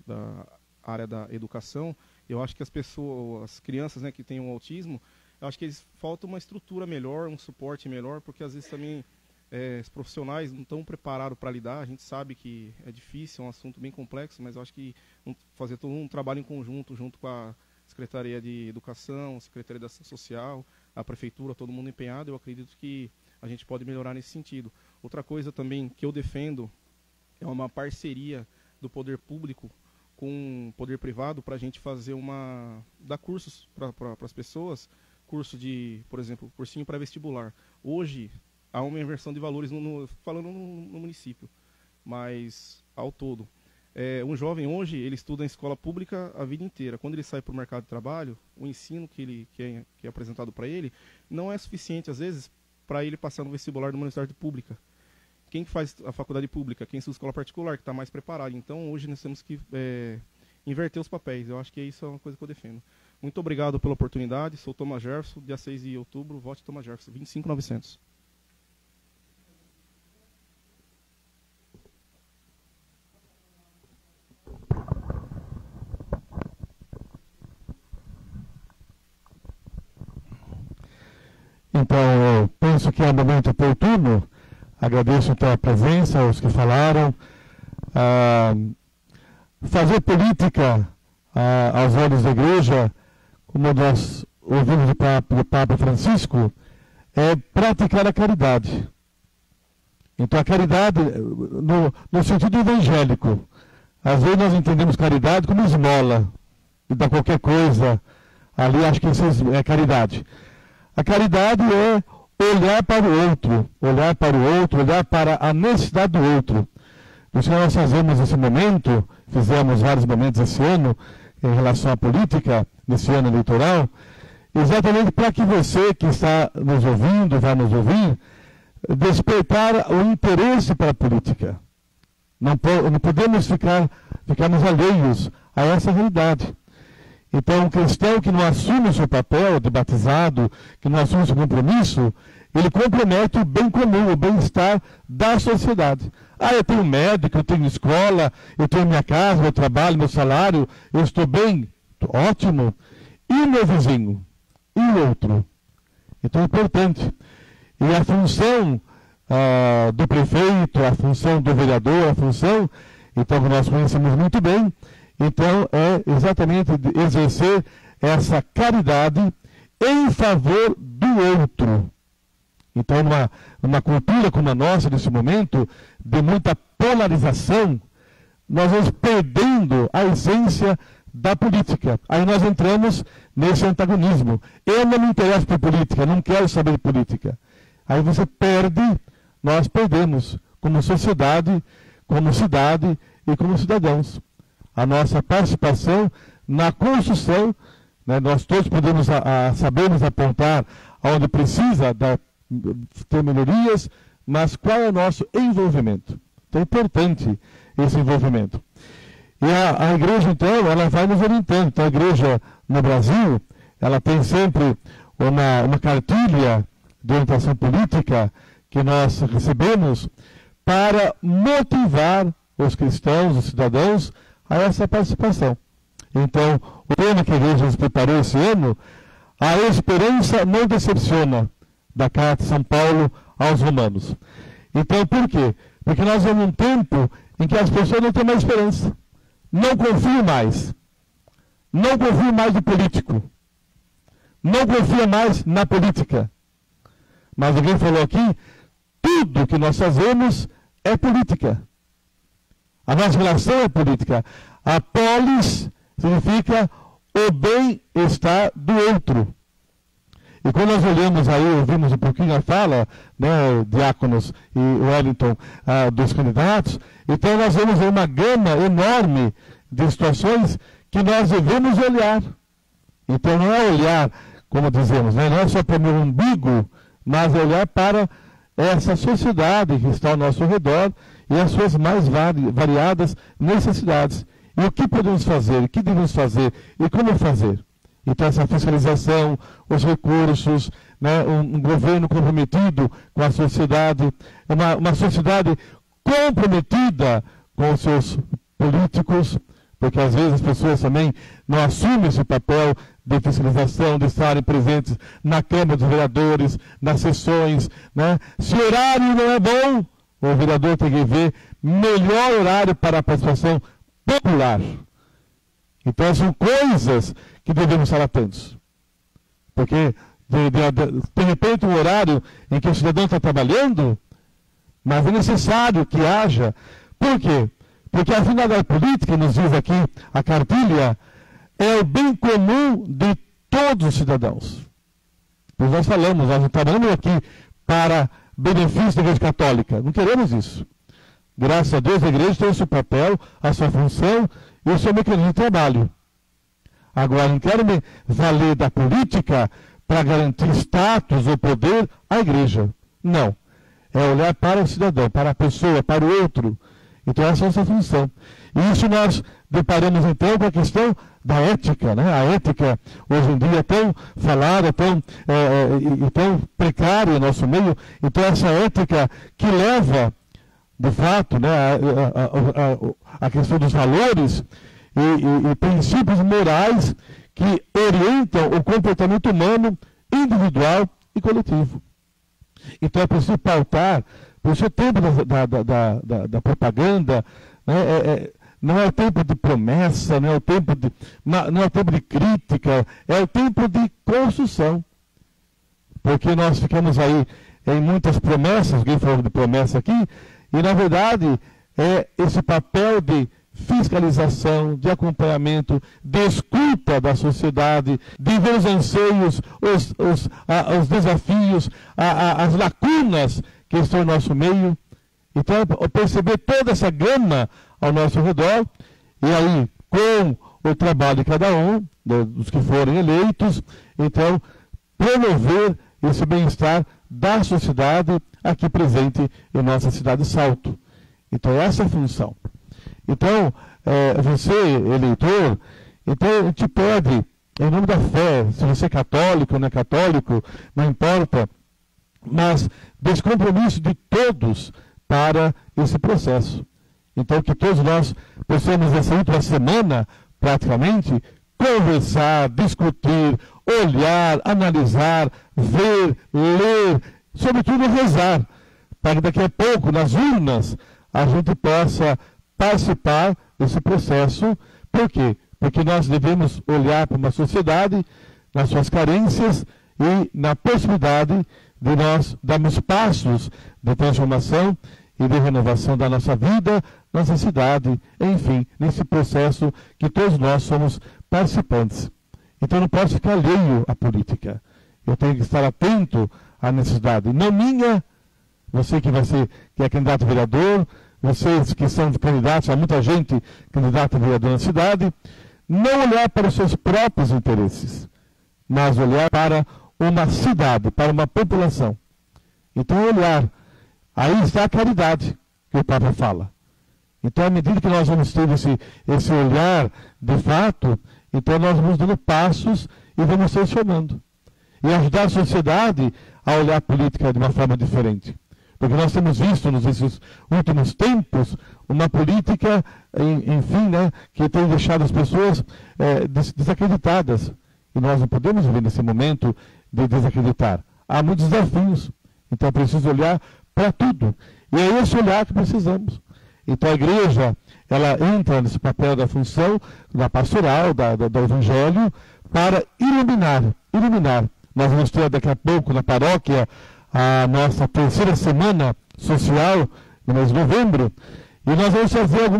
da área da educação, eu acho que as crianças, né, que têm um autismo, eu acho que eles falta uma estrutura melhor, um suporte melhor, porque às vezes também os profissionais não estão preparados para lidar. A gente sabe que é difícil, é um assunto bem complexo, mas eu acho que fazer todo um trabalho em conjunto, junto com a Secretaria de Educação, a Secretaria da Ação Social, a Prefeitura, todo mundo empenhado, eu acredito que a gente pode melhorar nesse sentido. Outra coisa também que eu defendo é uma parceria do poder público com o poder privado para a gente dar cursos para as pessoas, curso de, por exemplo, cursinho pré-vestibular. Hoje há uma inversão de valores, falando no município, mas ao todo. Um jovem hoje, ele estuda em escola pública a vida inteira. Quando ele sai para o mercado de trabalho, o ensino que é apresentado para ele não é suficiente, às vezes, para ele passar no vestibular de uma universidade pública. Quem faz a faculdade pública, quem estuda escola particular, que está mais preparado. Então, hoje nós temos que inverter os papéis. Eu acho que isso é uma coisa que eu defendo. Muito obrigado pela oportunidade. Sou Thomas Jefferson, dia 6 de outubro, vote Thomas Jefferson, 25.900. Então, eu penso que é um momento oportuno. Agradeço então a presença, aos que falaram. Fazer política aos olhos da igreja, como nós ouvimos do Papa Francisco, é praticar a caridade. Então, a caridade, no sentido evangélico, às vezes nós entendemos caridade como esmola, e dá qualquer coisa, ali acho que isso é caridade. A caridade é olhar para o outro, olhar para a necessidade do outro. Por isso que nós fazemos esse momento, fizemos vários momentos esse ano, em relação à política, nesse ano eleitoral, exatamente para que você que está nos ouvindo, vai nos ouvir, despertar o interesse para a política. Não podemos ficarmos alheios a essa realidade. Então, um cristão que não assume o seu papel de batizado, que não assume o seu compromisso, ele compromete o bem comum, o bem-estar da sociedade. Eu tenho médico, eu tenho escola, eu tenho minha casa, meu trabalho, meu salário, eu estou bem, ótimo. E o meu vizinho? E o outro? Então é importante. E a função do prefeito, a função do vereador, a função, então que nós conhecemos muito bem, então é exatamente exercer essa caridade em favor do outro. Então, numa cultura como a nossa, nesse momento, de muita polarização, nós vamos perdendo a essência da política. Aí nós entramos nesse antagonismo. Eu não me interesso por política, não quero saber de política. Aí você perde, nós perdemos, como sociedade, como cidade e como cidadãos. A nossa participação na construção, né, nós todos podemos sabermos apontar onde precisa ter melhorias, mas qual é o nosso envolvimento? Então é importante esse envolvimento. E a igreja, então, ela vai nos orientando. Então a igreja no Brasil, ela tem sempre uma cartilha de orientação política que nós recebemos para motivar os cristãos, os cidadãos, a essa participação. Então, o tema que a igreja nos preparou esse ano, a esperança não decepciona, da carta de São Paulo aos Romanos. Então, por quê? Porque nós vemos um tempo em que as pessoas não têm mais esperança. Não confiam mais. Não confiam mais no político. Não confiam mais na política. Mas alguém falou aqui, tudo que nós fazemos é política. A nossa relação é política. A polis significa o bem-estar do outro. E quando nós olhamos aí, ouvimos um pouquinho a fala, né, Diáconos e Wellington, dos candidatos, então nós vemos aí uma gama enorme de situações que nós devemos olhar. Então não é olhar, como dizemos, né, não é só para o meu umbigo, mas é olhar para essa sociedade que está ao nosso redor e as suas mais variadas necessidades. E o que podemos fazer, o que devemos fazer e como fazer. Então, essa fiscalização, os recursos, né, um governo comprometido com a sociedade, uma sociedade comprometida com os seus políticos, porque às vezes as pessoas também não assumem esse papel de fiscalização, de estarem presentes na Câmara dos Vereadores, nas sessões. Né? Se o horário não é bom, o vereador tem que ver melhor horário para a participação popular. Então, são coisas que devemos estar atentos. Porque, de repente, um horário em que o cidadão está trabalhando, mas é necessário que haja. Por quê? Porque a finalidade política, nos diz aqui a cartilha, é o bem comum de todos os cidadãos. Pois nós falamos, nós não estamos aqui para benefício da Igreja Católica. Não queremos isso. Graças a Deus, a igreja tem o seu papel, a sua função e o seu mecanismo de trabalho. Agora, não quero me valer da política para garantir status ou poder à igreja. Não. É olhar para o cidadão, para a pessoa, para o outro. Então, essa é a nossa função. E isso nós deparamos, então, com a questão da ética. Né? A ética, hoje em dia, é tão falada, tão precária no nosso meio. Então, essa ética que leva, de fato, né, a questão dos valores e princípios morais que orientam o comportamento humano individual e coletivo. Então é preciso pautar, por isso o tempo da propaganda, né, não é o tempo de promessa, não é o tempo de crítica, é o tempo de construção. Porque nós ficamos aí em muitas promessas, alguém falou de promessa aqui, e na verdade é esse papel de fiscalização, de acompanhamento, de escuta da sociedade, de ver os anseios, os desafios, as lacunas que estão no nosso meio. Então, perceber toda essa gama ao nosso redor, e aí, com o trabalho de cada um, dos que forem eleitos, então, promover esse bem-estar da sociedade aqui presente em nossa cidade de Salto. Então, essa é a função. Então, você, eleitor, então eu te pede, em nome da fé, se você é católico ou não é católico, não importa, mas desse compromisso de todos para esse processo. Então, que todos nós possamos, nessa última semana, praticamente, conversar, discutir, olhar, analisar, ver, ler, sobretudo rezar, para que daqui a pouco, nas urnas, a gente possa participar desse processo. Por quê? Porque nós devemos olhar para uma sociedade, nas suas carências e na possibilidade de nós darmos passos de transformação e de renovação da nossa vida, nossa cidade, enfim, nesse processo que todos nós somos participantes. Então não posso ficar alheio à política. Eu tenho que estar atento à necessidade. Não minha, você que é candidato a vereador, vocês que são candidatos, há muita gente candidata a vereador na cidade, não olhar para os seus próprios interesses, mas olhar para uma cidade, para uma população. Então, olhar, aí está a caridade que o Papa fala. Então, à medida que nós vamos ter esse olhar de fato, então nós vamos dando passos e vamos transformando. E ajudar a sociedade a olhar a política de uma forma diferente. Porque nós temos visto nesses últimos tempos uma política, enfim, né, que tem deixado as pessoas desacreditadas. E nós não podemos viver nesse momento de desacreditar. Há muitos desafios, então é preciso olhar para tudo. E é esse olhar que precisamos. Então a igreja, ela entra nesse papel da função da pastoral, do evangelho, para iluminar. Nós vamos ter daqui a pouco na paróquia a nossa terceira semana social, no mês de novembro, e nós vamos fazer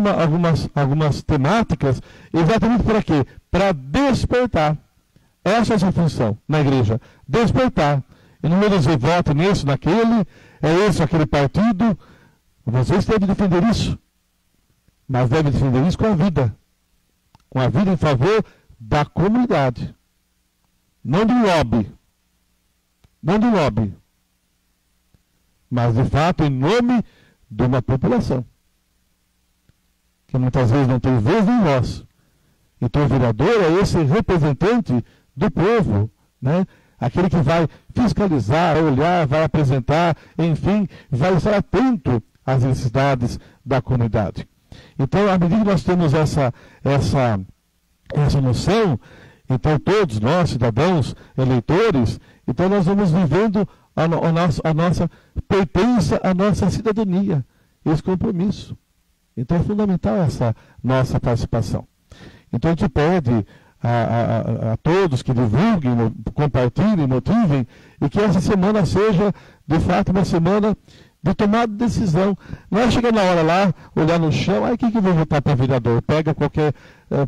algumas temáticas, exatamente para quê? Para despertar. Essa é a sua função na igreja, despertar. E não vou dizer vote nisso, naquele, é esse ou aquele partido. Vocês devem defender isso, mas devem defender isso com a vida em favor da comunidade, não do lobby, mas de fato em nome de uma população, que muitas vezes não tem vez nem voz. Então o vereador é esse representante do povo, né? Aquele que vai fiscalizar, vai olhar, vai apresentar, enfim, vai estar atento às necessidades da comunidade. Então, à medida que nós temos essa noção, então todos nós, cidadãos, eleitores, então nós vamos vivendo a nossa pertença, a nossa cidadania, esse compromisso. Então é fundamental essa nossa participação. Então a gente pede a todos que divulguem, compartilhem, motivem, e que essa semana seja, de fato, uma semana de tomada de decisão. Não é chegar na hora lá, olhar no chão, aí quem que vai votar para vereador? Pega qualquer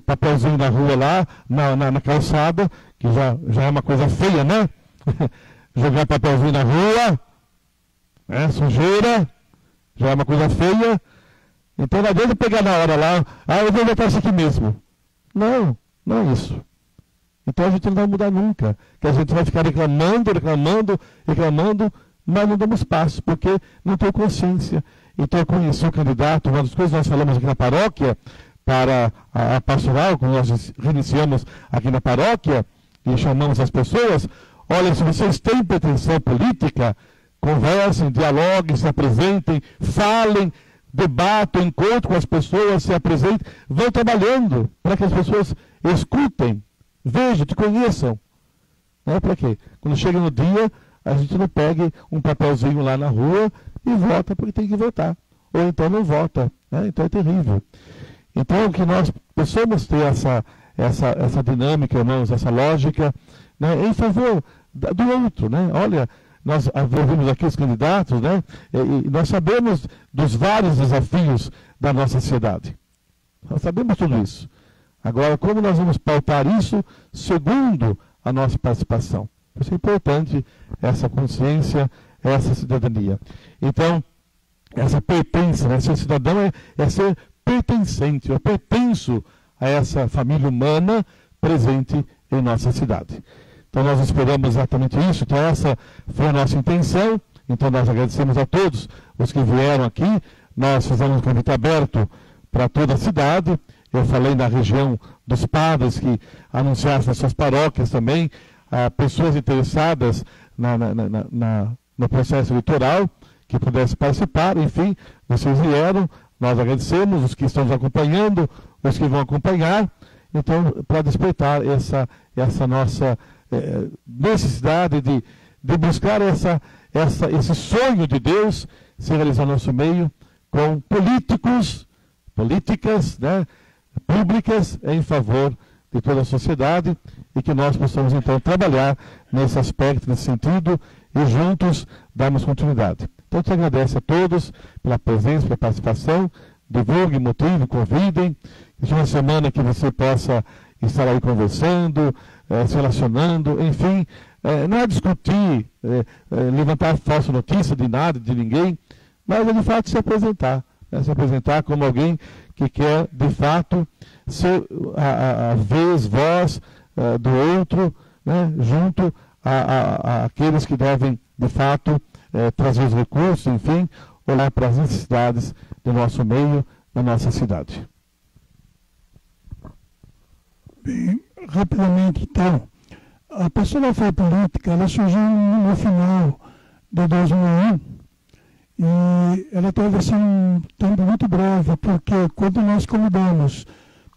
papelzinho na rua lá, na calçada, que já é uma coisa feia, né? Jogar papelzinho na rua, sujeira, já é uma coisa feia. Então não adianta pegar na hora lá, eu vou votar isso aqui mesmo. Não é isso. Então a gente não vai mudar nunca. Que a gente vai ficar reclamando, mas não damos passo, porque não tem consciência. Então eu conheci o candidato, uma das coisas que nós falamos aqui na paróquia, para a pastoral, quando nós reiniciamos aqui na paróquia, e chamamos as pessoas, olha, se vocês têm pretensão política, conversem, dialoguem, se apresentem, falem, debatam, encontrem com as pessoas, se apresentem, vão trabalhando para que as pessoas escutem, vejam, te conheçam. Para quê? Quando chega no dia, a gente não pegue um papelzinho lá na rua e vota porque tem que votar. Ou então não vota. Então é terrível. Então que nós possamos ter essa dinâmica, irmãos, essa lógica, em favor do outro. Olha, nós ouvimos aqui os candidatos, e nós sabemos dos vários desafios da nossa sociedade. Nós sabemos tudo isso. Agora, como nós vamos pautar isso segundo a nossa participação? Isso é importante, essa consciência, essa cidadania. Então, essa pertença, ser cidadão é ser pertencente. Eu pertenço a essa família humana presente em nossa cidade. Então nós esperamos exatamente isso. Então essa foi a nossa intenção. Então nós agradecemos a todos os que vieram aqui. Nós fizemos um convite aberto para toda a cidade. Eu falei na região dos padres que anunciaram nas suas paróquias também, pessoas interessadas no processo eleitoral, que pudessem participar. Enfim, vocês vieram, nós agradecemos os que estão nos acompanhando, os que vão acompanhar. Então, para despertar essa nossa necessidade de buscar esse sonho de Deus se realizar no nosso meio com políticas públicas em favor de toda a sociedade, e que nós possamos então trabalhar nesse aspecto, nesse sentido, e juntos darmos continuidade. Então, eu te agradeço a todos pela presença, pela participação. Divulgue, motive, convidem. Que uma semana que você possa estar aí conversando, se relacionando, enfim, não é discutir, levantar falsa notícia de nada, de ninguém, mas é de fato se apresentar como alguém que quer de fato ser a voz do outro, junto àqueles que devem de fato trazer os recursos, enfim, olhar para as necessidades do nosso meio, da nossa cidade. Bem, rapidamente, então, a Pastoral Fé Política, ela surgiu no final de 2001, E ela teve assim, um tempo muito breve, porque quando nós convidamos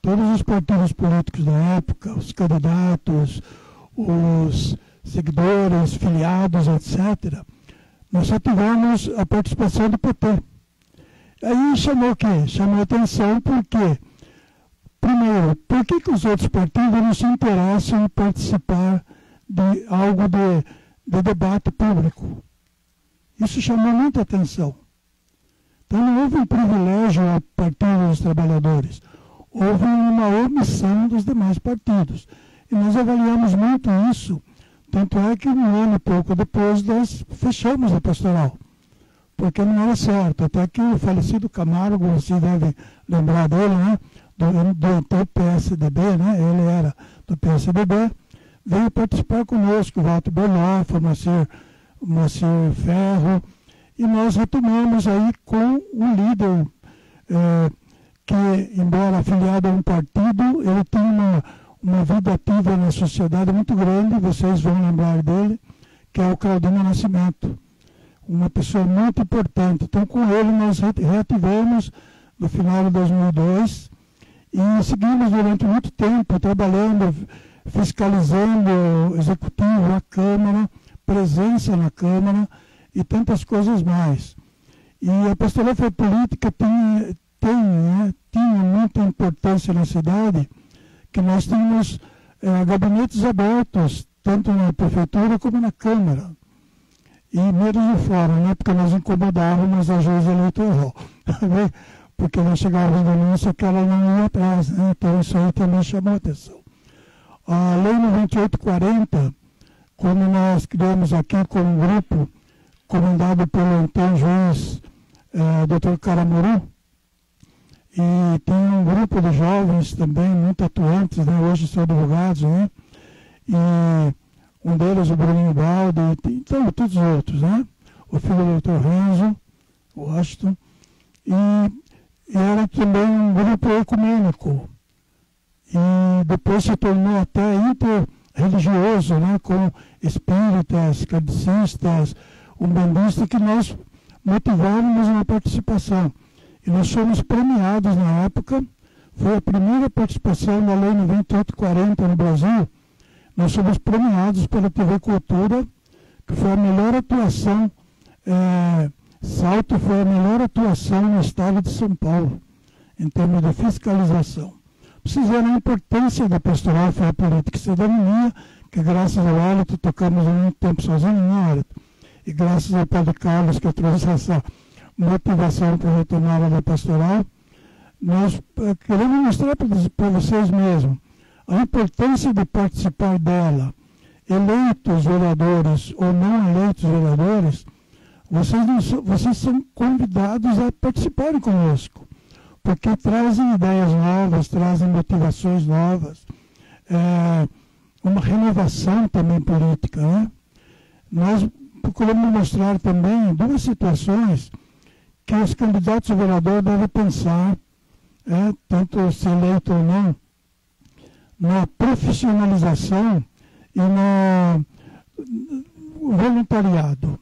todos os partidos políticos da época, os candidatos, os seguidores, filiados, etc., nós só tivemos a participação do PT. Aí chamou o quê? Chamou a atenção porque, primeiro, por que os outros partidos não se interessam em participar de algo de debate público? Isso chamou muita atenção. Então não houve um privilégio ao Partido dos Trabalhadores, houve uma omissão dos demais partidos. E nós avaliamos muito isso, tanto é que um ano e pouco depois nós fechamos a pastoral, porque não era certo. Até que o falecido Camargo, você deve lembrar dele, né? do PSDB, né? Ele era do PSDB, veio participar conosco, o Walter Berloff, o Moacir Ferro, e nós retomamos aí com um líder que, embora afiliado a um partido, ele tem uma vida ativa na sociedade muito grande, vocês vão lembrar dele, que é o Claudino Nascimento, uma pessoa muito importante. Então, com ele nós reativamos no final de 2002 e seguimos durante muito tempo trabalhando, fiscalizando o Executivo, a Câmara, presença na Câmara e tantas coisas mais. E a Pastoral Fé Política tinha muita importância na cidade, que nós tínhamos gabinetes abertos, tanto na Prefeitura como na Câmara. E menos de fora, né? Porque nós incomodávamos a juíza eleitoral. Porque nós chegávamos na denúncia que ela não ia atrás, né? Então isso aí também chamou a atenção. A Lei 9840, quando nós criamos aqui com um grupo comandado pelo então juiz Dr. Caramuru, e tem um grupo de jovens também muito atuantes, né? Hoje são advogados, né? E um deles, o Bruninho Baldi, então todos os outros, né? O filho do Dr. Renzo, o Washington, e era também um grupo ecumênico. E depois se tornou até interreligioso, né? Com espíritas, kardecistas, umbandistas, que nós motivávamos uma participação. E nós fomos premiados na época, foi a primeira participação da Lei 9840 no Brasil. Nós fomos premiados pela TV Cultura, que foi a melhor atuação, Salto foi a melhor atuação no estado de São Paulo, em termos de fiscalização. Vocês verem a importância da Pastoral Fé Política e Cidadania, que graças ao Hélito tocamos há muito tempo sozinho, né, Hélito? E graças ao Padre Carlos, que trouxe essa motivação para a retomada da pastoral, nós queremos mostrar para vocês mesmos a importância de participar dela. Eleitos vereadores ou não eleitos vereadores, vocês são convidados a participarem conosco, porque trazem ideias novas, trazem motivações novas, uma renovação também política, né? Nós procuramos mostrar também duas situações que os candidatos a vereador devem pensar, tanto se eleito ou não, na profissionalização e no voluntariado.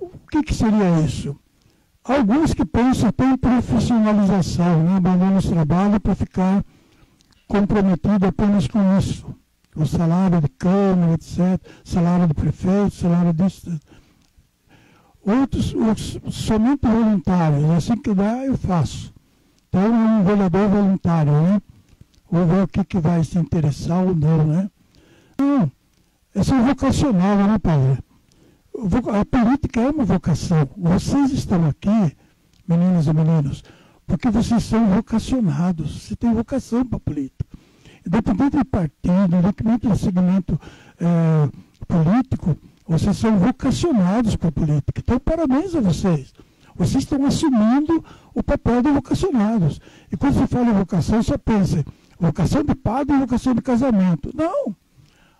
O que seria isso? Alguns que pensam até em profissionalização, né? Abandonam os trabalhos para ficar comprometido apenas com isso. O salário de Câmara, etc., salário de prefeito, salário disso. Outros somente voluntários, assim que dá, eu faço. Então, um vereador voluntário, né? Vou ver o que vai se interessar ou não, né? Não, esse é vocacional, né, padre? A política é uma vocação. Vocês estão aqui, meninas e meninos, porque vocês são vocacionados. Você tem vocação para a política. Independente de partido, independente do segmento político, vocês são vocacionados para a política. Então, parabéns a vocês. Vocês estão assumindo o papel de vocacionados. E quando você fala em vocação, você pensa vocação de padre e vocação de casamento. Não!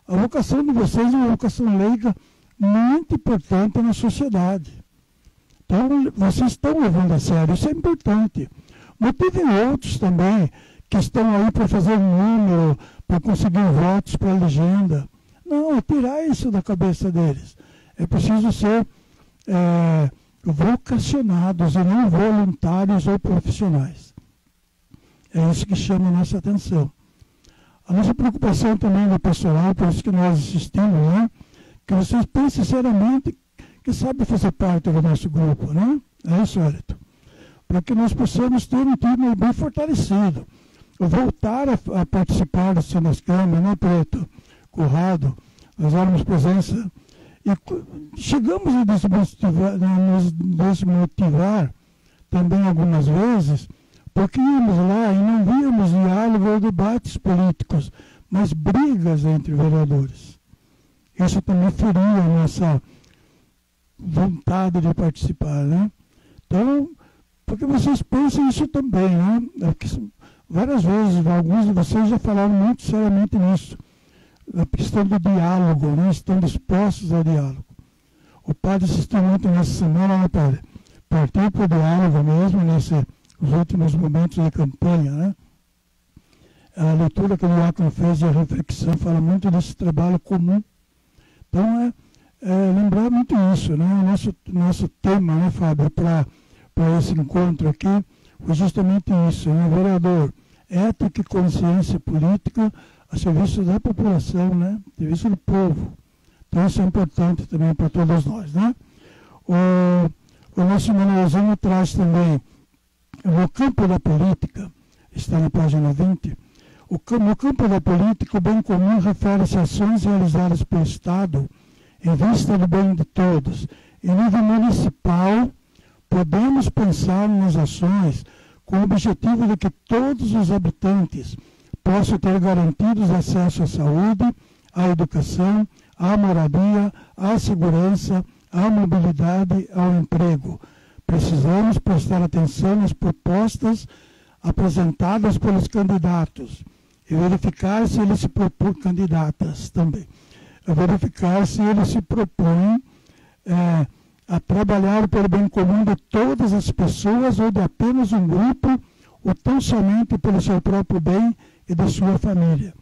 A vocação de vocês é uma vocação leiga muito importante na sociedade. Então, vocês estão levando a sério. Isso é importante. Motivem outros também que estão aí para fazer um número, para conseguir votos para a legenda. Não, é tirar isso da cabeça deles. É preciso ser vocacionados e não voluntários ou profissionais. É isso que chama a nossa atenção. A nossa preocupação também do pastoral, por isso que nós insistimos, né? Que vocês pensem seriamente que sabem fazer parte do nosso grupo, né? É isso, Hélito. Para que nós possamos ter um time bem fortalecido. Voltar a participar das cenas câmeras, né, Preto? Corrado, nós éramos presença. E chegamos a nos desmotivar também algumas vezes, porque íamos lá e não víamos diálogo ou debates políticos, mas brigas entre vereadores. Isso também feria a nossa vontade de participar, né? Então, porque vocês pensam isso também, né? Várias vezes, alguns de vocês já falaram muito seriamente nisso. A questão do diálogo, né? Estão dispostos ao diálogo. O padre assistiu muito nessa semana, né, padre? Partiu para o diálogo mesmo, nos últimos momentos de campanha, né? A leitura que o diácono fez e a reflexão fala muito desse trabalho comum. Então, lembrar muito isso, né? O nosso tema, né, Fábio, para esse encontro aqui, foi justamente isso, né? Vereador, ética e consciência política a serviço da população, né? A serviço do povo. Então isso é importante também para todos nós, né? O nosso manualzinho traz também, no campo da política, está na página 20, no campo da política, o bem comum refere-se a ações realizadas pelo Estado em vista do bem de todos. Em nível municipal, podemos pensar nas ações com o objetivo de que todos os habitantes possam ter garantidos acesso à saúde, à educação, à moradia, à segurança, à mobilidade, ao emprego. Precisamos prestar atenção nas propostas apresentadas pelos candidatos e verificar se eles se propõem, candidatas também, verificar se eles se propõem a trabalhar pelo bem comum de todas as pessoas ou de apenas um grupo, ou tão somente pelo seu próprio bem e da sua família.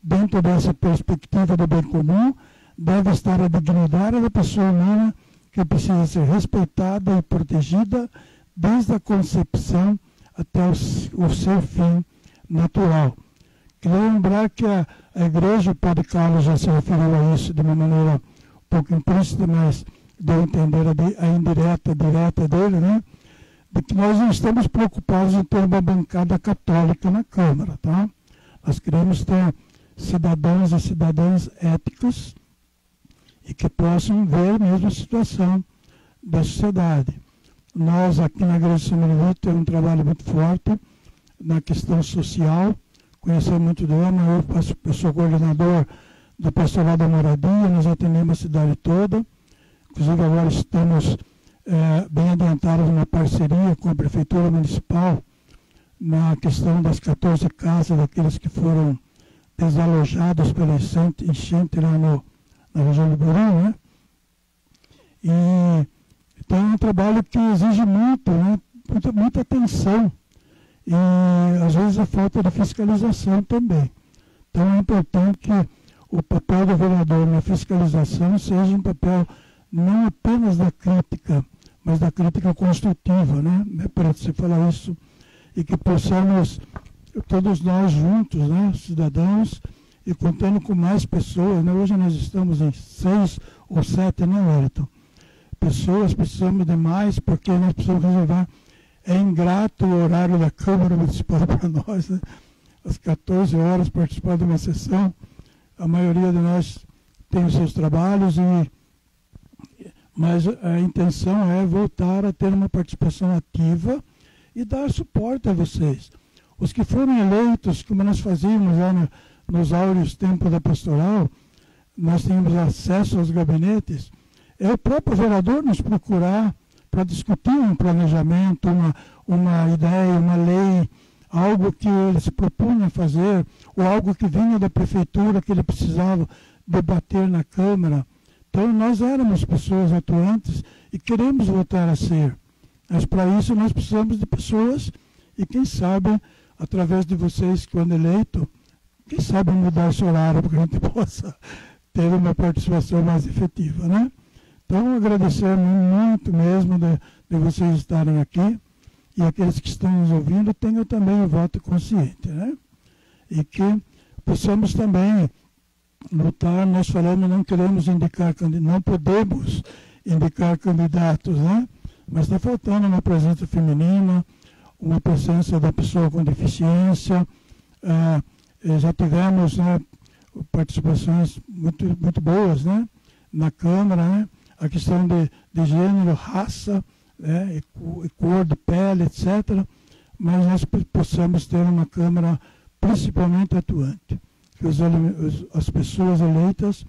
Dentro dessa perspectiva do bem comum, deve estar a dignidade da pessoa humana, que precisa ser respeitada e protegida desde a concepção até o seu fim natural. Queria lembrar que a igreja, o padre Carlos já se referiu a isso de uma maneira um pouco implícita, mas deu a entender a indireta, direta dele, né? De que nós não estamos preocupados em ter uma bancada católica na Câmara, tá? Nós queremos ter cidadãos e cidadãs éticos e que possam ver mesmo a situação da sociedade. Nós aqui na Igreja de São Benedito temos um trabalho muito forte na questão social, conhecemos muito do homem, eu sou coordenador do Pastoral da Moradia, nós atendemos a cidade toda, inclusive agora estamos bem adiantados numa parceria com a Prefeitura Municipal na questão das 14 casas daqueles que foram desalojados pela enchente lá na região do Buru, né? E então é um trabalho que exige muito, né? Muita atenção e às vezes a falta de fiscalização também. Então é importante que o papel do vereador na fiscalização seja um papel não apenas da crítica, mas da crítica construtiva, né? Para você falar isso e que possamos, todos nós juntos, né, cidadãos, e contando com mais pessoas, né? Hoje nós estamos em 6 ou 7, né, Wellington? Pessoas, precisamos de mais, porque nós precisamos reservar. É ingrato o horário da Câmara Municipal para nós, né? Às 14 horas participar de uma sessão. A maioria de nós tem os seus trabalhos, mas a intenção é voltar a ter uma participação ativa e dar suporte a vocês. Os que foram eleitos, como nós fazíamos lá nos áureos tempos da pastoral, nós tínhamos acesso aos gabinetes, é o próprio vereador nos procurar para discutir um planejamento, uma ideia, uma lei, algo que ele se propunha fazer, ou algo que vinha da prefeitura que ele precisava debater na Câmara. Então nós éramos pessoas atuantes e queremos voltar a ser. Mas para isso nós precisamos de pessoas e quem sabe, através de vocês, quando eleito, quem sabe mudar esse horário para que a gente possa ter uma participação mais efetiva, né? Então, agradecer muito mesmo de vocês estarem aqui, e aqueles que estão nos ouvindo tenham também o voto consciente, né? E que possamos também lutar. Nós falamos, não queremos indicar, não podemos indicar candidatos, né? Mas está faltando uma presença feminina, uma presença da pessoa com deficiência. Já tivemos, né, participações muito boas, né, na Câmara, né? A questão de gênero, raça, né, e cor de pele, etc. Mas nós possamos ter uma Câmara principalmente atuante, que as pessoas eleitas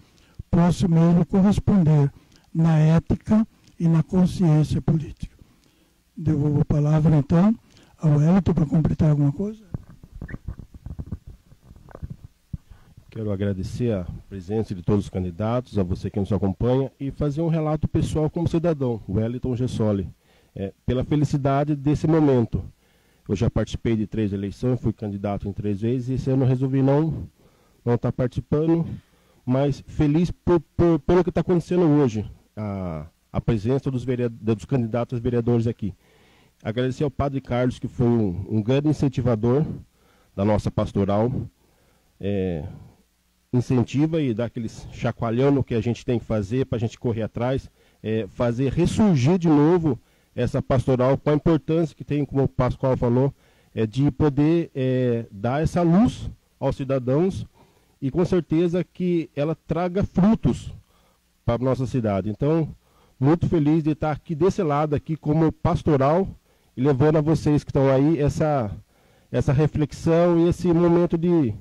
possam mesmo corresponder na ética e na consciência política. Devolvo a palavra, então, ao Wellington para completar alguma coisa. Quero agradecer a presença de todos os candidatos, a você que nos acompanha, e fazer um relato pessoal como cidadão, Wellington Gessoli, pela felicidade desse momento. Eu já participei de 3 eleições, fui candidato em 3 vezes, e esse ano eu resolvi não estar participando, mas feliz pelo que está acontecendo hoje, a presença dos candidatos vereadores aqui. Agradecer ao Padre Carlos, que foi um grande incentivador da nossa pastoral, incentiva e dá aqueles chacoalhão no que a gente tem que fazer para a gente correr atrás, fazer ressurgir de novo essa pastoral com a importância que tem, como o Pascoal falou, de poder dar essa luz aos cidadãos e com certeza que ela traga frutos para a nossa cidade. Então, muito feliz de estar aqui desse lado, aqui como pastoral, e levando a vocês que estão aí essa reflexão e esse momento de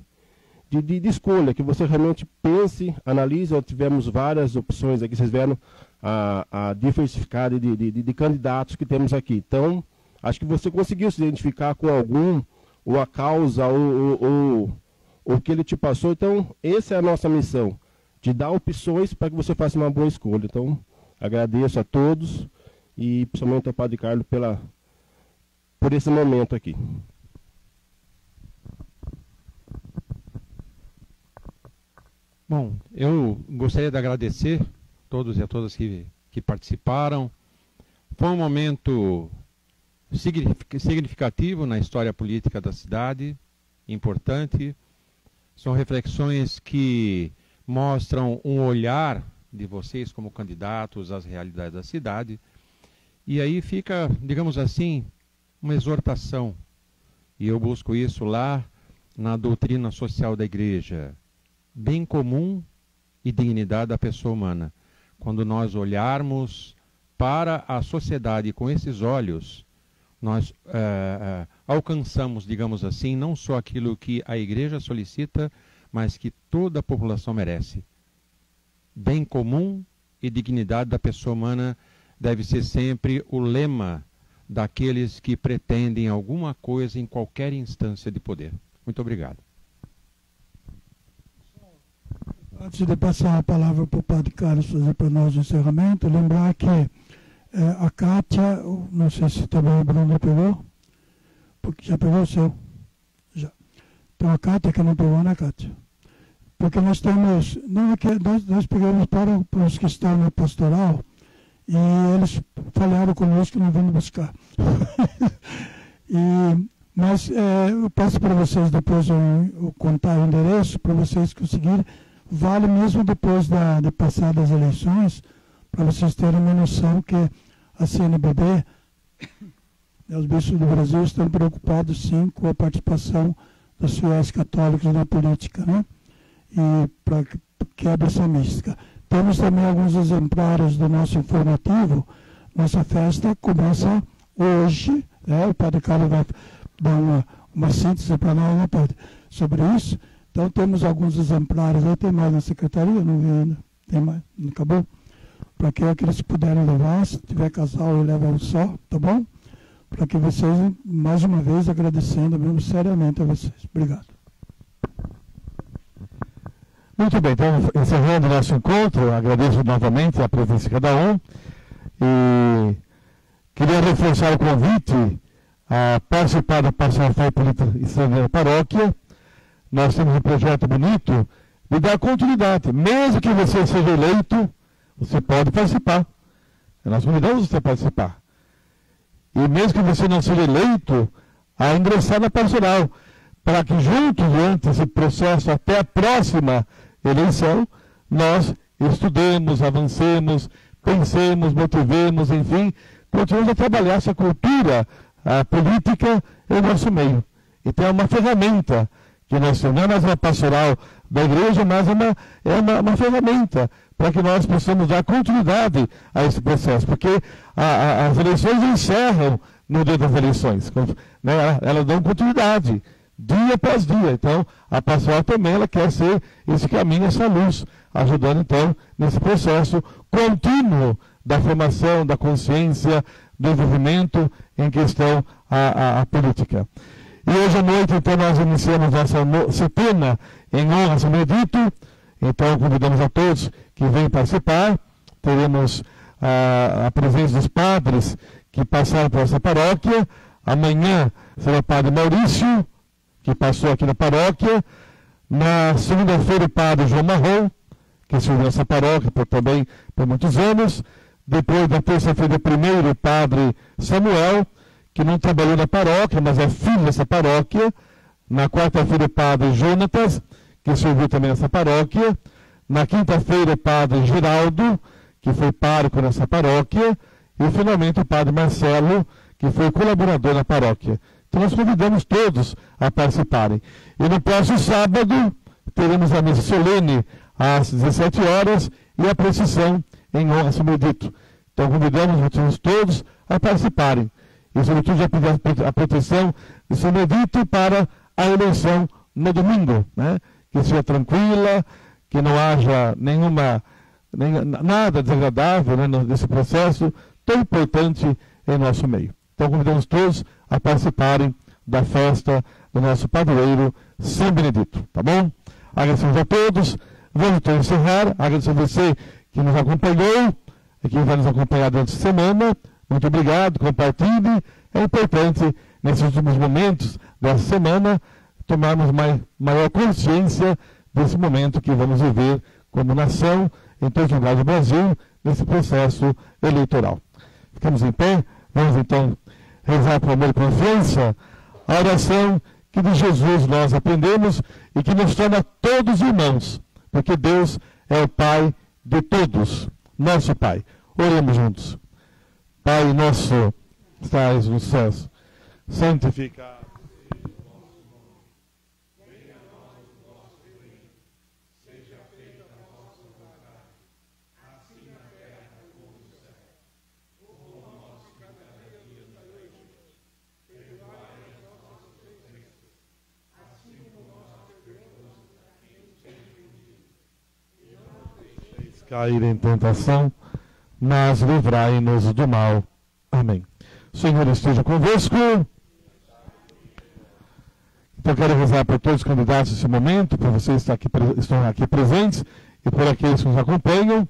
escolha, que você realmente pense, analise. Tivemos várias opções aqui, vocês viram a diversificada de candidatos que temos aqui. Então, acho que você conseguiu se identificar com algum, ou a causa, ou o que ele te passou. Então, essa é a nossa missão, de dar opções para que você faça uma boa escolha. Então, agradeço a todos, e principalmente ao Padre Carlos por esse momento aqui. Bom, eu gostaria de agradecer todos e a todas que participaram. Foi um momento significativo na história política da cidade, importante. São reflexões que mostram um olhar de vocês como candidatos às realidades da cidade. E aí fica, digamos assim, uma exortação. E eu busco isso lá na doutrina social da Igreja. Bem comum e dignidade da pessoa humana. Quando nós olharmos para a sociedade com esses olhos, nós alcançamos, digamos assim, não só aquilo que a Igreja solicita, mas que toda a população merece. Bem comum e dignidade da pessoa humana deve ser sempre o lema daqueles que pretendem alguma coisa em qualquer instância de poder. Muito obrigado. Antes de passar a palavra para o Padre Carlos fazer para nós o encerramento, lembrar que a Kátia, não sei se também o Bruno pegou, porque já pegou o seu. Já. Então a Kátia que não pegou, né, Kátia? Porque nós temos, não é que nós pegamos para os que estão na pastoral e eles falharam conosco que não vêm buscar. Mas eu passo para vocês depois eu contar o endereço para vocês conseguirem. Vale mesmo depois de passar das eleições, para vocês terem uma noção que a CNBB, os bispos do Brasil, estão preocupados sim com a participação dos fiéis católicos na política, né? E para que quebre essa mística. Temos também alguns exemplares do nosso informativo. Nossa festa começa hoje, né? O Padre Carlos vai dar uma síntese para nós, né, Padre, sobre isso. Então temos alguns exemplares, aí tem mais na secretaria, não vi ainda, tem mais, não acabou? Para que aqueles puderem levar, se tiver casal, leva um só, tá bom? Para que vocês, mais uma vez, agradecendo mesmo seriamente a vocês. Obrigado. Muito bem, então, encerrando o nosso encontro, agradeço novamente a presença de cada um e queria reforçar o convite a participar da Pastoral Fé Política Externa da Paróquia. Nós temos um projeto bonito de dar continuidade. Mesmo que você seja eleito, você pode participar. Nós convidamos você a participar. E mesmo que você não seja eleito, a ingressar na pastoral, para que juntos, durante esse processo até a próxima eleição, nós estudemos, avancemos, pensemos, motivemos, enfim, continuamos a trabalhar essa cultura política em nosso meio. Então é uma ferramenta que nós temos, não é mais uma pastoral da igreja, mas é uma ferramenta para que nós possamos dar continuidade a esse processo, porque as eleições encerram no dia das eleições, né? Elas dão continuidade, dia após dia. Então, a pastoral também ela quer ser esse caminho, essa luz, ajudando então nesse processo contínuo da formação, da consciência, do envolvimento em questão a política. E hoje à noite, então, nós iniciamos nossa setena em honra a São Benedito. Então, convidamos a todos que venham participar. Teremos a presença dos padres que passaram por essa paróquia. Amanhã será o padre Maurício, que passou aqui na paróquia. Na segunda-feira, o padre João Marrom, que serviu nessa paróquia também por muitos anos. Depois, na terça-feira, primeiro, o padre Samuel, que não trabalhou na paróquia, mas é filho dessa paróquia. Na quarta-feira, o padre Jonatas, que serviu também nessa paróquia. Na quinta-feira, o padre Geraldo, que foi pároco nessa paróquia. E, finalmente, o padre Marcelo, que foi colaborador na paróquia. Então, nós convidamos todos a participarem. E no próximo sábado, teremos a missa solene às 17 horas e a procissão em honra a São Benedito. Então, convidamos todos a participarem. E, sobretudo, já pedir a proteção de São Benedito para a eleição no domingo, né? Que seja tranquila, que não haja nada desagradável, né, nesse processo tão importante em nosso meio. Então, convidamos todos a participarem da festa do nosso padroeiro São Benedito, tá bom? Agradecemos a todos. Vamos então encerrar. Agradecer a você que nos acompanhou e que vai nos acompanhar durante a semana. Muito obrigado, compartilhe. É importante, nesses últimos momentos dessa semana, tomarmos maior consciência desse momento que vamos viver como nação, em todos os lugares do Brasil, nesse processo eleitoral. Ficamos em pé, vamos então rezar por amor e confiança, a oração que de Jesus nós aprendemos e que nos torna todos irmãos, porque Deus é o Pai de todos, nosso Pai. Oremos juntos. Pai nosso, que estás nos céus, santificado. Cair em tentação, mas livrai-nos do mal. Amém. O Senhor esteja convosco. Então quero rezar por todos os candidatos nesse momento, por vocês que estão aqui presentes e por aqueles que nos acompanham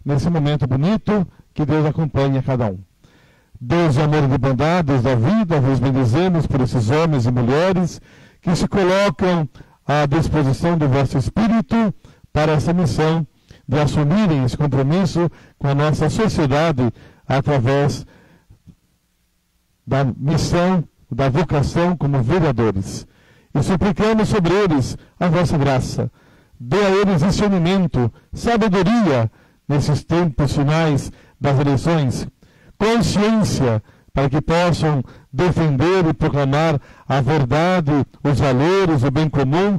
nesse momento bonito, que Deus acompanhe a cada um. Deus de amor e de bondade, Deus da vida, vos bendizemos por esses homens e mulheres que se colocam à disposição do vosso Espírito para essa missão de assumirem esse compromisso com a nossa sociedade através da missão, da vocação como vereadores. E suplicamos sobre eles a vossa graça. Dê a eles discernimento, sabedoria nesses tempos finais das eleições, consciência para que possam defender e proclamar a verdade, os valores, o bem comum,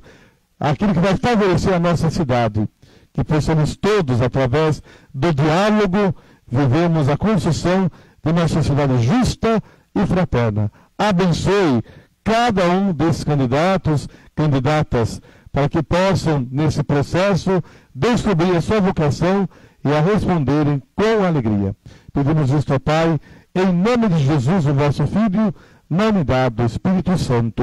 aquilo que vai favorecer a nossa cidade. Que possamos todos, através do diálogo, vivemos a construção de uma sociedade justa e fraterna. Abençoe cada um desses candidatos, candidatas, para que possam, nesse processo, descobrir a sua vocação e a responderem com alegria. Pedimos isto ao Pai, em nome de Jesus, o vosso Filho, na unidade do Espírito Santo.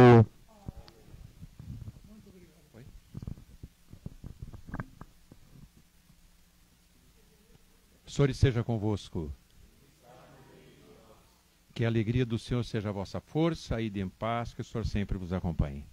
O Senhor esteja convosco. Que a alegria do Senhor seja a vossa força, ide em paz, que o Senhor sempre vos acompanhe.